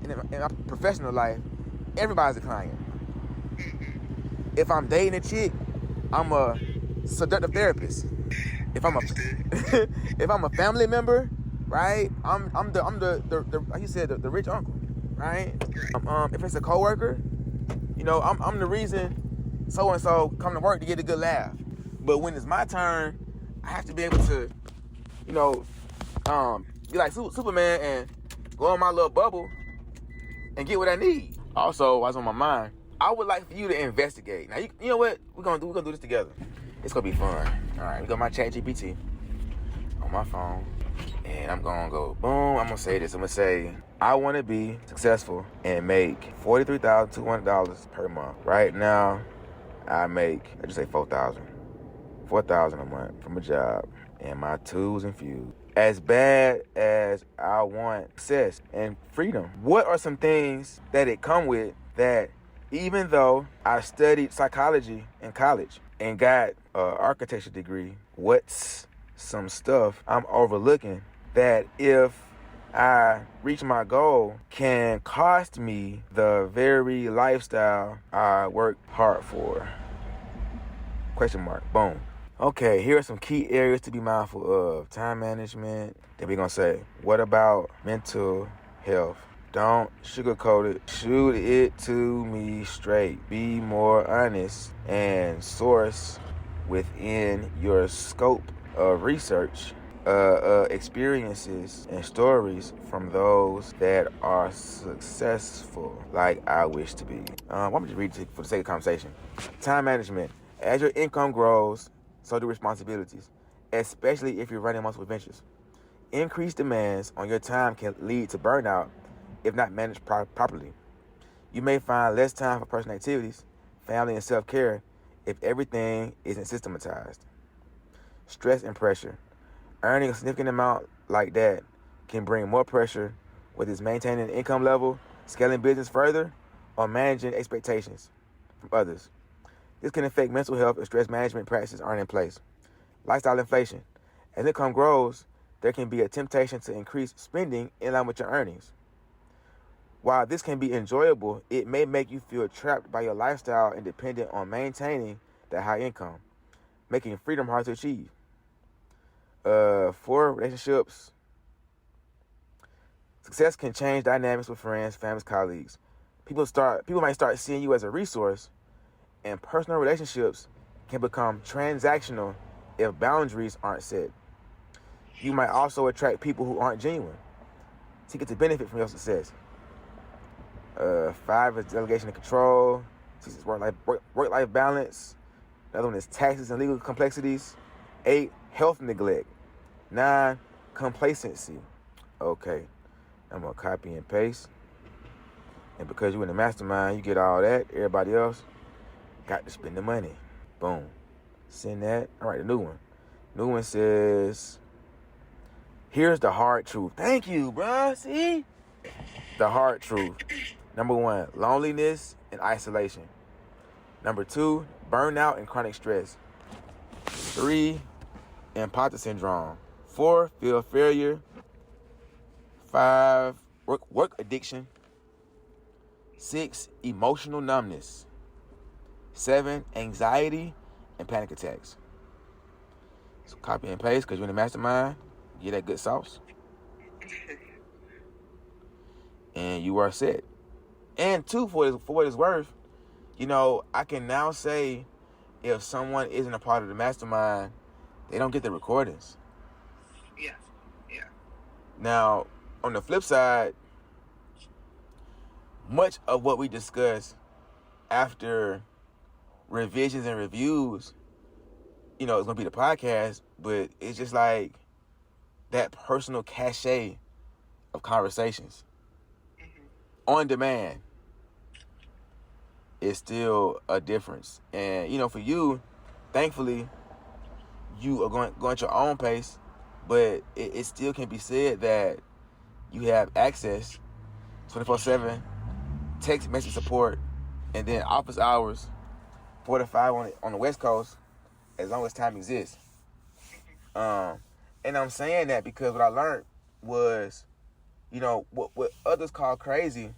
and in my professional life, everybody's a client. If I'm dating a chick, I'm a seductive therapist. If I'm a family member, right? I'm the like you said, the rich uncle, right? If it's a coworker, you know, I'm the reason so and so come to work to get a good laugh. But when it's my turn, I have to be able to, you know, be like Superman and go in my little bubble and get what I need. Also, what's on my mind, I would like for you to investigate. Now, you know what? We're gonna do this together. It's gonna be fun. All right, we got my ChatGPT on my phone, and I'm gonna go boom. I'm gonna say this. I'm gonna say, I want to be successful and make $43,200 per month. Right now, I make, let's just say $4,000 a month from a job, and my tools infused. As bad as I want success and freedom, what are some things that it come with that, even though I studied psychology in college and got an architecture degree, what's some stuff I'm overlooking that, if I reach my goal, can cost me the very lifestyle I worked hard for? Question mark. Boom. Okay, here are some key areas to be mindful of. Time management. Then we're going to say, what about mental health? Don't sugarcoat it. Shoot it to me straight. Be more honest and source within your scope of research experiences and stories from those that are successful like I wish to be. Let me just read it for the sake of conversation. Time management. As your income grows, so do responsibilities, especially if you're running multiple ventures. Increased demands on your time can lead to burnout if not managed properly. You may find less time for personal activities, family, and self-care if everything isn't systematized. Stress and pressure. Earning a significant amount like that can bring more pressure, whether it's maintaining an income level, scaling business further, or managing expectations from others. This can affect mental health if stress management practices aren't in place. Lifestyle inflation. As income grows, there can be a temptation to increase spending in line with your earnings. While this can be enjoyable, it may make you feel trapped by your lifestyle and dependent on maintaining that high income, making freedom hard to achieve. 4, relationships. Success can change dynamics with friends, families, colleagues. People might start seeing you as a resource, and personal relationships can become transactional if boundaries aren't set. You might also attract people who aren't genuine, seeking to benefit from your success. 5 is delegation and control. 6 is work-life balance. Another one is taxes and legal complexities. 8, health neglect. 9, complacency. Okay, I'm gonna copy and paste. And because you're in the mastermind, you get all that. Everybody else got to spend the money. Boom. Send that. All right, the new one. New one says, here's the hard truth. Thank you, bro. See? The hard truth. Number 1, loneliness and isolation. Number 2, burnout and chronic stress. 3, imposter syndrome. 4, fear of failure. 5, work addiction. 6, emotional numbness. 7, anxiety and panic attacks. So copy and paste because you're in the mastermind. Get that good sauce. And you are set. And 2, for what it's worth, I can now say if someone isn't a part of the mastermind, they don't get the recordings. Yeah. Now, on the flip side, much of what we discuss after revisions and reviews, it's going to be the podcast, but it's just like that personal cachet of conversations on demand is still a difference. And, for you, thankfully, you are going at your own pace, but it still can be said that you have access 24/7, text message support, and then office hours, 4 to 5 on the West Coast, as long as time exists. And I'm saying that because what I learned was, what others call crazy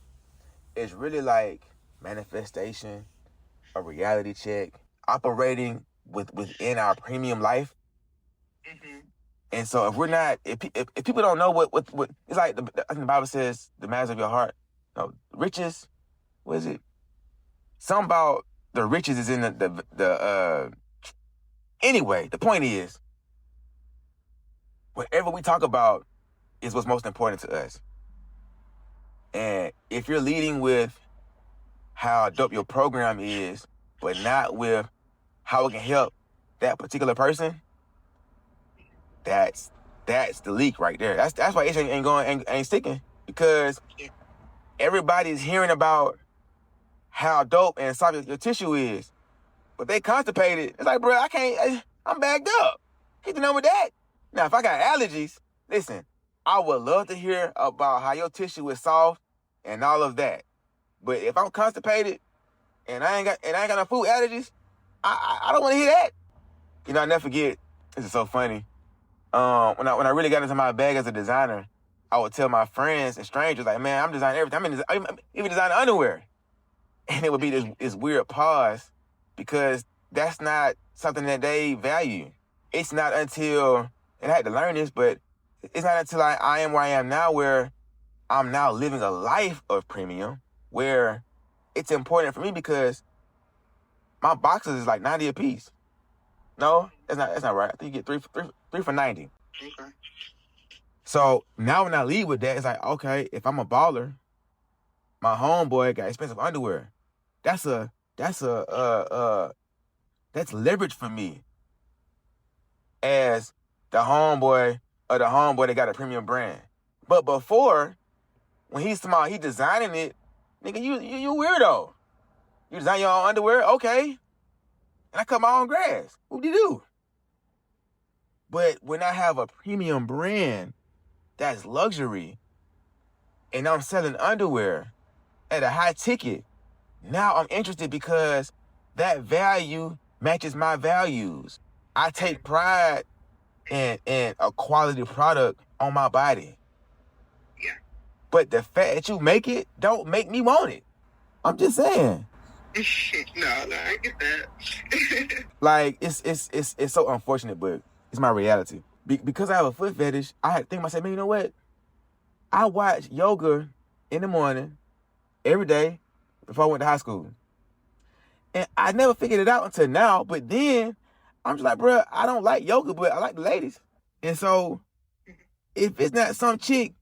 is really like manifestation, a reality check, operating within our premium life. Mm-hmm. And so if we're not, if people don't know what it's like, I think the Bible says the matters of your heart, riches, what is it? Something about the riches is in anyway, the point is, whatever we talk about is what's most important to us. And if you're leading with how dope your program is, but not with how it can help that particular person, that's the leak right there. That's why it ain't sticking, because everybody's hearing about how dope and soft your tissue is, but they constipated. It's like, bro, I'm backed up. Hit the number with that. Now, if I got allergies, listen, I would love to hear about how your tissue is soft and all of that. But if I'm constipated and I ain't got no food allergies, I don't want to hear that. I never forget. This is so funny. When I really got into my bag as a designer, I would tell my friends and strangers, like, man, I'm designing everything. I'm even designing underwear. And it would be this weird pause because that's not something that they value. It's not until, and I had to learn this, but it's not until I am where I am now, where I'm now living a life of premium, where it's important for me because my boxes is like 90 a piece. No, that's not right. I think you get three for 90. Okay. So now when I leave with that, it's like, okay, if I'm a baller, my homeboy got expensive underwear. That's leverage for me as the homeboy that got a premium brand. But before, when he's small, he designing it, nigga, you weirdo. You design your own underwear, okay. And I cut my own grass. What do you do? But when I have a premium brand that's luxury, and I'm selling underwear at a high ticket, now I'm interested because that value matches my values. I take pride in a quality product on my body. Yeah. But the fact that you make it don't make me want it. I'm just saying. No, I get that. Like, it's so unfortunate, but it's my reality. Because I have a foot fetish, I had to think to myself, man, you know what? I watch yoga in the morning every day before I went to high school. And I never figured it out until now, but then I'm just like, bro, I don't like yoga, but I like the ladies. And so if it's not some chick,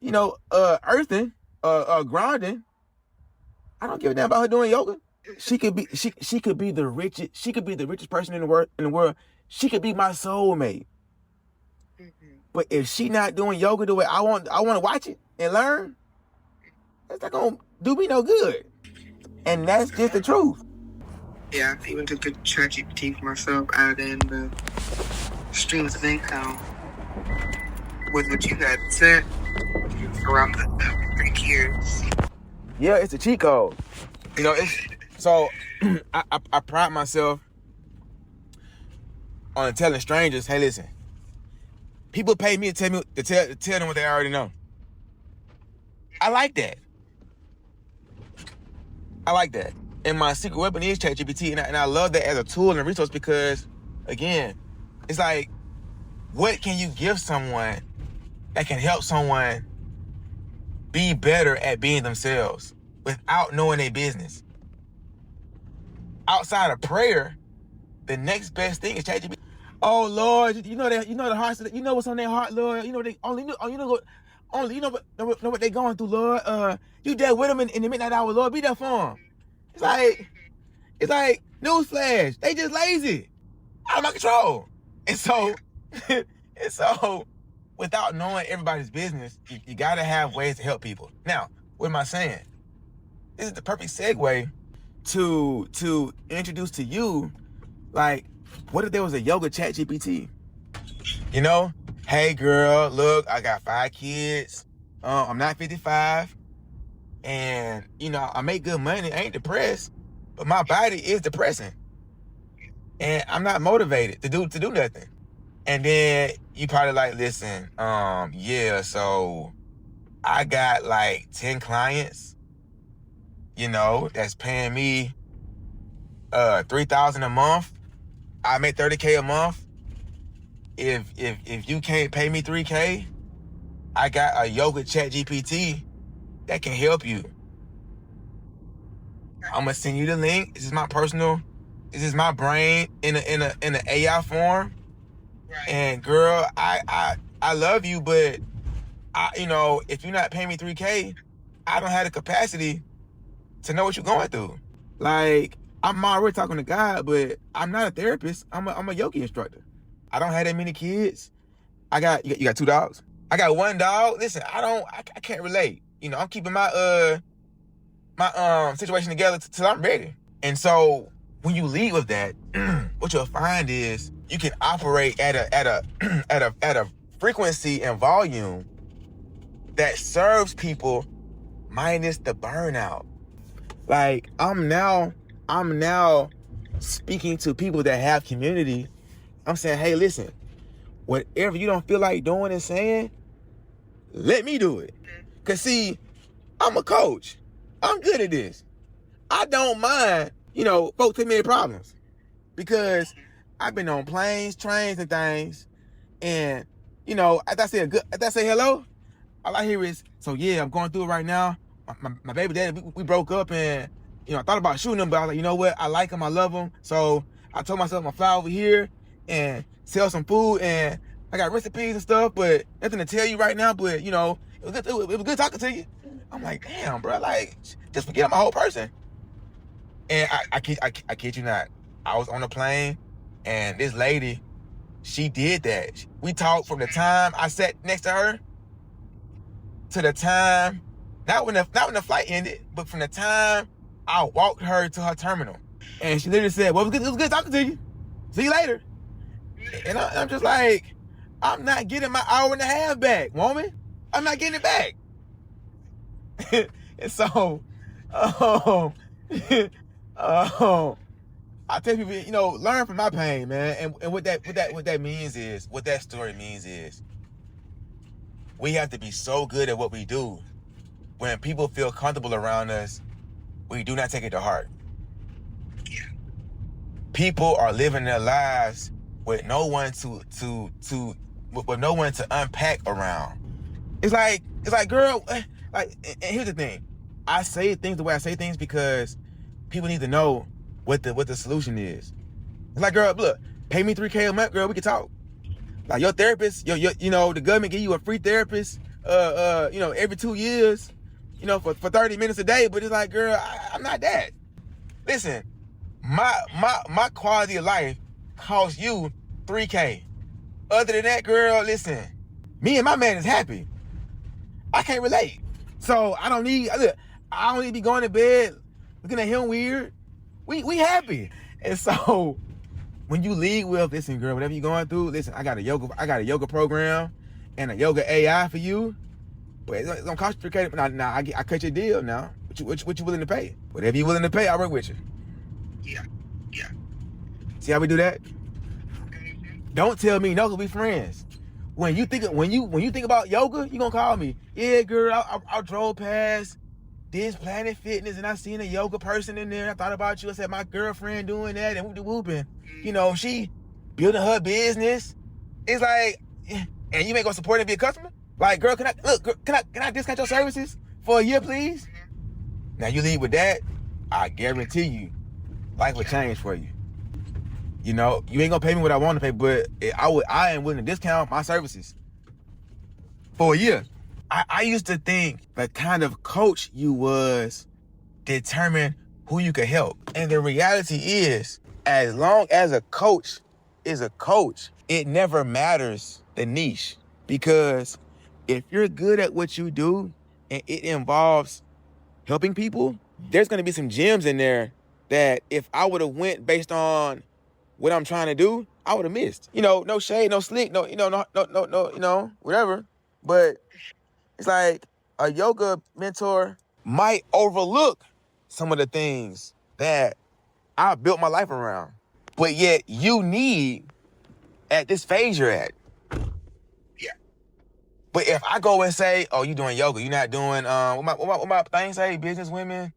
earthing, grounding, I don't give a damn about her doing yoga. She could be the richest person in the world. She could be my soulmate. But if she not doing yoga the way I want to watch it and learn, that's not gonna do me no good. And that's just the truth. Yeah, I even took the ChatGPT for myself, added in the streams of income with what you had said around the 3 years. Yeah, it's a cheat code. So I pride myself on telling strangers, hey, listen, people pay me to tell them what they already know. I like that. And my secret weapon is ChatGPT, and I love that as a tool and a resource because, again, it's like, what can you give someone that can help someone be better at being themselves without knowing their business? Outside of prayer, the next best thing is ChatGPT. Oh Lord, you know the hearts, you know what's on their heart, Lord. You know they only know what they going through, Lord. You there with them in the midnight hour, Lord. Be there for them. It's like newsflash. They just lazy, out of my control. And so without knowing everybody's business, you gotta have ways to help people. Now, what am I saying? This is the perfect segue to introduce to you, like, what if there was a yoga ChatGPT? Hey girl, look, I got 5 kids. I'm not 55. And, I make good money. I ain't depressed. But my body is depressing. And I'm not motivated to do nothing. And then you probably like, listen, yeah, so I got like 10 clients, that's paying me $3,000 a month. I make $30K a month. If you can't pay me $3K, I got a yoga ChatGPT that can help you. I'm gonna send you the link. This is my brain in a AI form. Right. And girl, I love you, but if you're not paying me $3K, I don't have the capacity to know what you're going through. Like, I'm already talking to God, but I'm not a therapist. I'm a yoga instructor. I don't have that many kids. You got 2 dogs? I got 1 dog. Listen, I can't relate. I'm keeping my situation together till I'm ready. And so when you lead with that, what you'll find is you can operate at a frequency and volume that serves people minus the burnout. Like, I'm now speaking to people that have community. I'm saying, hey, listen, whatever you don't feel like doing and saying, let me do it. Because, see, I'm a coach. I'm good at this. I don't mind folks tell me their problems. Because I've been on planes, trains, and things, and, after I say hello, all I hear is, so yeah, I'm going through it right now. My baby daddy, we broke up, and, I thought about shooting him, but I was like, you know what? I like him, I love him. So I told myself I'm gonna fly over here and sell some food, and I got recipes and stuff, but nothing to tell you right now, but, it was good talking to you. I'm like, damn, bro, like, just forget I'm a whole person. And I kid you not. I was on a plane, and this lady, she did that. We talked from the time I sat next to her to the time, not when the flight ended, but from the time I walked her to her terminal. And she literally said, well, it was good talking to you. See you later. And I'm just like, I'm not getting my hour and a half back, woman. I'm not getting it back. And so, I tell people, learn from my pain, man. And what that means is, what that story means is, we have to be so good at what we do. When people feel comfortable around us, we do not take it to heart. People are living their lives with no one with no one to unpack around. It's like, girl, like, and here's the thing. I say things the way I say things because people need to know what the solution is. It's like, girl, look, pay me $3K a month, girl, we can talk. Like, your therapist, the government give you a free therapist, every 2 years, for 30 minutes a day. But it's like, girl, I'm not that. Listen, my quality of life costs you $3K. Other than that, girl, listen, me and my man is happy. I can't relate. So I don't need to be going to bed looking at him weird. We happy. And so when you lead with, listen, girl, whatever you're going through, listen, I got a yoga program and a yoga AI for you. But it's gonna cost you $3K. Nah, I cut your deal now. What you willing to pay? Whatever you willing to pay, I'll work with you. Yeah. See how we do that? Don't tell me no, 'cause we friends. When you think about yoga, you gonna call me. Yeah, girl, I drove past this Planet Fitness and I seen a yoga person in there. I thought about you. I said my girlfriend doing that and whooping. She building her business. It's like, and you ain't gonna support and be a customer? Like, girl, can I discount your services for a year, please? Now you leave with that, I guarantee you, life will change for you. You ain't gonna pay me what I want to pay, but I am willing to discount my services for a year. I used to think the kind of coach you was determine who you could help. And the reality is, as long as a coach is a coach, it never matters the niche. Because if you're good at what you do and it involves helping people, there's gonna be some gems in there that if I would have went based on what I'm trying to do, I would have missed. No shade, no slick, no, whatever. But it's like a yoga mentor might overlook some of the things that I built my life around. But yet you need at this phase you're at. Yeah. But if I go and say, oh, you doing yoga, you're not doing, what my thing say, business women,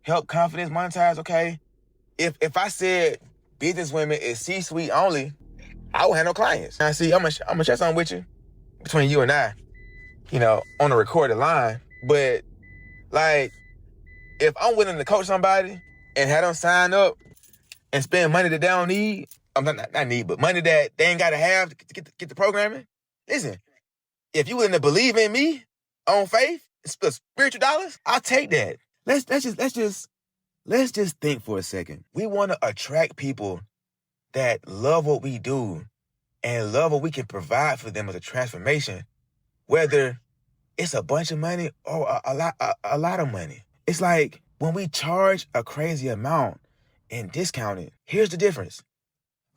help, confidence, monetize, okay. If I said business women is C-suite only, I would have no clients. Now, see, I'm gonna share something with you between you and I, on a recorded line. But, like, if I'm willing to coach somebody and have them sign up and spend money that they don't need, not need, but money that they ain't gotta have to get the programming, listen, if you willing to believe in me on faith, spiritual dollars, I'll take that. Let's just think for a second. We want to attract people that love what we do and love what we can provide for them as a transformation, whether it's a bunch of money or a lot of money. It's like when we charge a crazy amount and discount it. Here's the difference.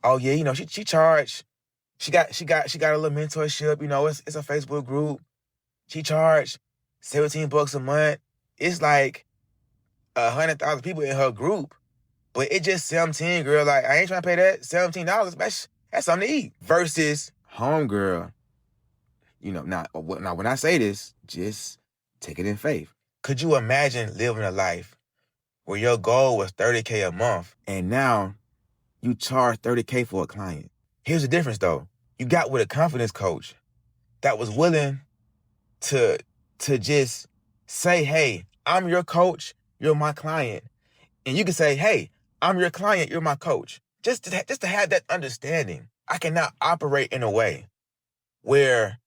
Oh yeah, she charged. She got a little mentorship. It's a Facebook group. She charged $17 a month. It's like 100,000 people in her group, but it just 17, girl. Like, I ain't trying to pay that $17. That's something to eat. Versus homegirl. Now when I say this, just take it in faith. Could you imagine living a life where your goal was $30K a month, and now you charge $30K for a client. Here's the difference though. You got with a confidence coach that was willing to just say, hey, I'm your coach, you're my client. And you can say, hey, I'm your client, you're my coach. Just to have that understanding. I cannot operate in a way where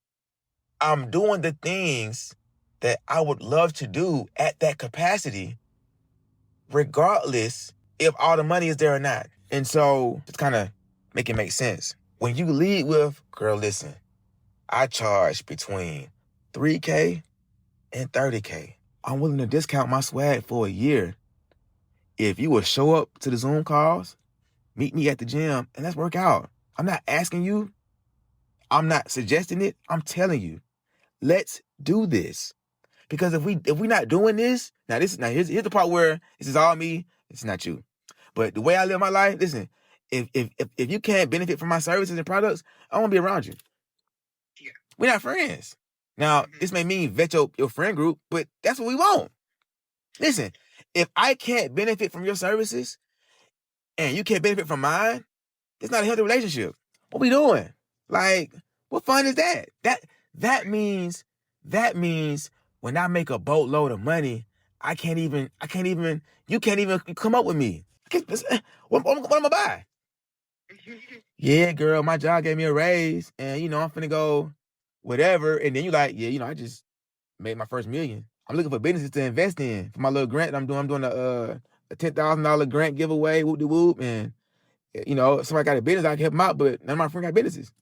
I'm doing the things that I would love to do at that capacity, regardless if all the money is there or not. And so just kind of make it make sense. When you lead with, girl, listen, I charge between 3K and 30K. I'm willing to discount my swag for a year. If you will show up to the Zoom calls, meet me at the gym, and let's work out. I'm not asking you. I'm not suggesting it. I'm telling you, let's do this. Because if we're not doing this, here's the part where this is all me, it's not you. But the way I live my life, listen, if you can't benefit from my services and products, I won't be around you. Yeah. We're not friends. Now, this may mean vet your friend group, but that's what we want. Listen, if I can't benefit from your services and you can't benefit from mine, it's not a healthy relationship. What we doing? Like, what fun is that? That means when I make a boatload of money, you can't even come up with me. What am I gonna buy? Yeah, girl, my job gave me a raise and I'm finna go whatever. And then you like, yeah, I just made my first $1 million. I'm looking for businesses to invest in for my little grant that I'm doing. I'm doing a $10,000 grant giveaway, whoop-de-whoop. And, if somebody got a business, I can help them out, but none of my friends got businesses.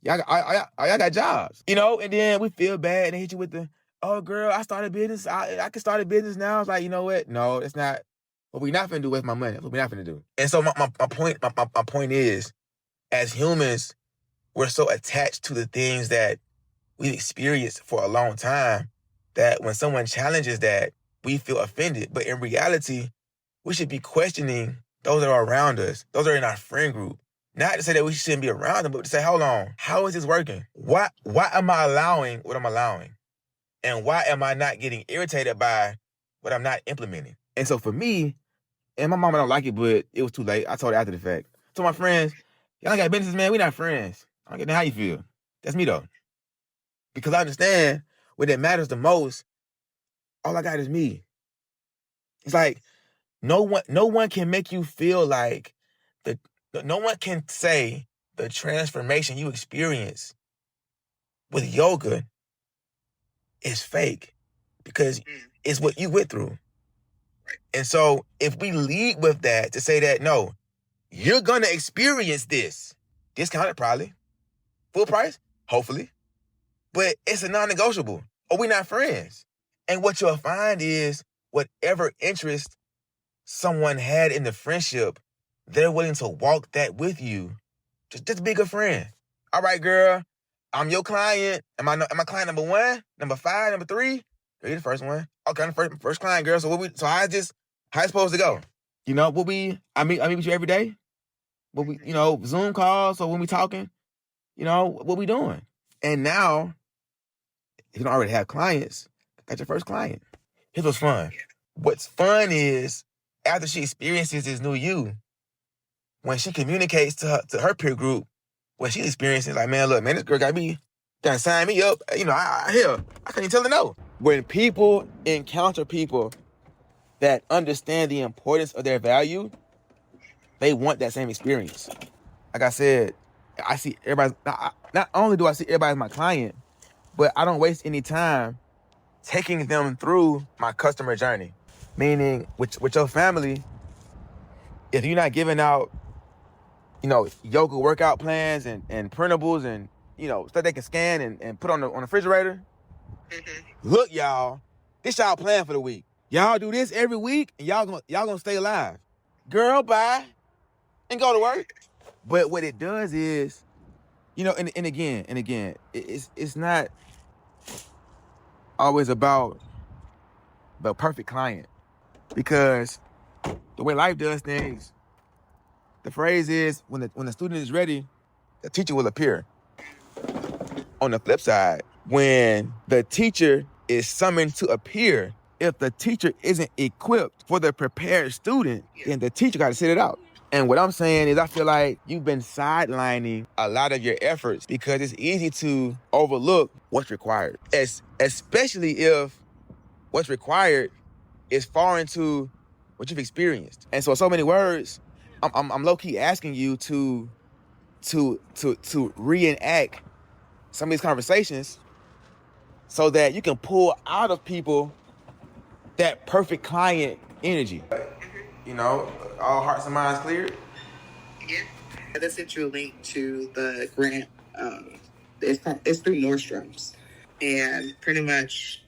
Y'all got jobs, and then we feel bad and they hit you with the, oh, girl, I started a business. I can start a business now. It's like, you know what? No, that's not what we're not finna do with my money. That's what we're not finna do. And so my point is, as humans, we're so attached to the things that we've experienced for a long time that when someone challenges that, we feel offended. But in reality, we should be questioning those that are around us, those that are in our friend group. Not to say that we shouldn't be around them, but to say, hold on, how is this working? Why am I allowing what I'm allowing? And why am I not getting irritated by what I'm not implementing? And so for me, and my mama don't like it, but it was too late. I told her after the fact. To my friends, y'all got businesses, man. We not friends. I don't get how you feel. That's me though. Because I understand when it matters the most, all I got is me. It's like no one can make you feel like no one can say the transformation you experience with yoga is fake because it's what you went through. And so if we lead with that to say that, no, you're going to experience this, discounted probably, full price, hopefully, but it's a non-negotiable or we're not friends. And what you'll find is whatever interest someone had in the friendship, they're willing to walk that with you. Just be a good friend. All right, girl, I'm your client. Am I client number 1, number 5, number 3? Girl, you're the first one. Okay, I'm the first client, girl. So how it's supposed to go? I meet with you every day. Zoom calls. So when we talking, what we doing? And now, if you don't already have clients, got your first client. Here's what's fun. What's fun is after she experiences this new you, when she communicates to her peer group, when she's experiencing, like, man, look, man, this girl got me, trying to sign me up. I couldn't even tell her no. When people encounter people that understand the importance of their value, they want that same experience. Like I said, I see everybody, not only do I see everybody as my client, but I don't waste any time taking them through my customer journey. Meaning, with your family, if you're not giving out, yoga workout plans and printables and, stuff they can scan and put on the refrigerator. Look, y'all, this y'all plan for the week. Y'all do this every week and y'all gonna stay alive. Girl, bye. And go to work. But what it does is, and again, it's not always about the perfect client. Because the way life does things, the phrase is, when the student is ready, the teacher will appear. On the flip side, when the teacher is summoned to appear, if the teacher isn't equipped for the prepared student, then the teacher got to sit it out. And what I'm saying is I feel like you've been sidelining a lot of your efforts because it's easy to overlook what's required, especially if what's required is foreign to what you've experienced. And so many words, I'm low-key asking you to reenact some of these conversations so that you can pull out of people that perfect client energy. You know, all hearts and minds cleared? Yeah. I sent you a link to the grant. It's through Nordstrom's. And pretty much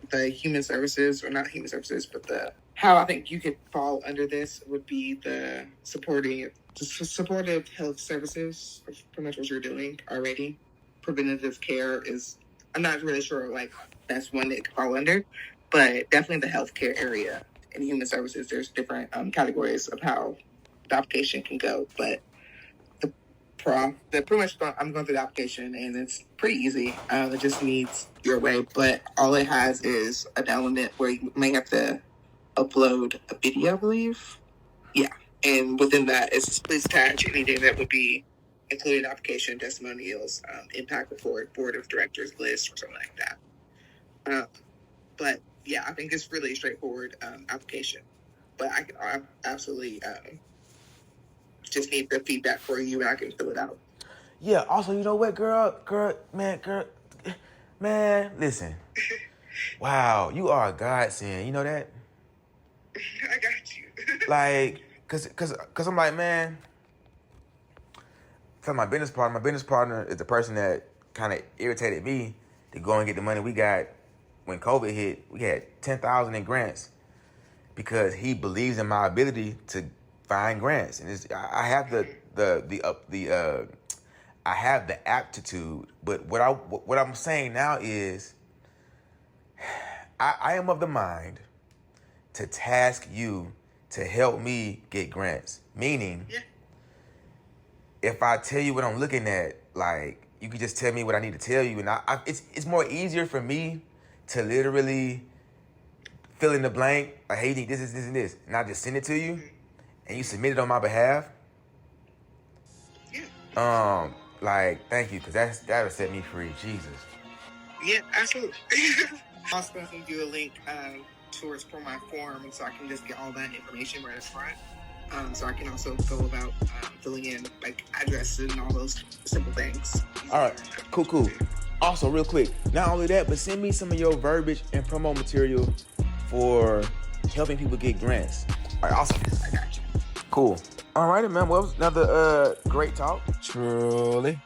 the human services, or not human services, but how I think you could fall under this would be the supportive health services, pretty much what you're doing already. Preventative care is, I'm not really sure, like, that's one that it could fall under, but definitely the healthcare area and human services, there's different categories of how the application can go, but I'm going through the application and it's pretty easy. It just needs your way, but all it has is an element where you may have to upload a video, I believe. Yeah, and within that, please attach anything that would be included application, testimonials, impact report, board of directors list, or something like that. But yeah, I think it's really straightforward application. But I absolutely just need the feedback for you, and I can fill it out. Yeah. Also, you know what, girl, man, listen. Wow, you are a godsend. You know that? I got you. Like, cause I'm like, man. Tell my business partner is the person that kind of irritated me to go and get the money we got when COVID hit. We had 10,000 in grants because he believes in my ability to find grants, and I have I have the aptitude. But what I'm saying now is, I am of the mind to task you to help me get grants. Meaning, if I tell you what I'm looking at, like, you could just tell me what I need to tell you, and it's more easier for me to literally fill in the blank, like, hey, you need this, and this, and I just send it to you, and you submit it on my behalf. Yeah. Like, thank you, because that'll set me free. Jesus. Yeah, absolutely. I'm also going to send you a link for my form, so I can just get all that information right up front. So I can also go about filling in, like, addresses and all those simple things. All right, cool. Also, real quick, not only that, but send me some of your verbiage and promo material for helping people get grants. All right, awesome. I got you. Cool. All right, man. Well, it was another great talk. Truly.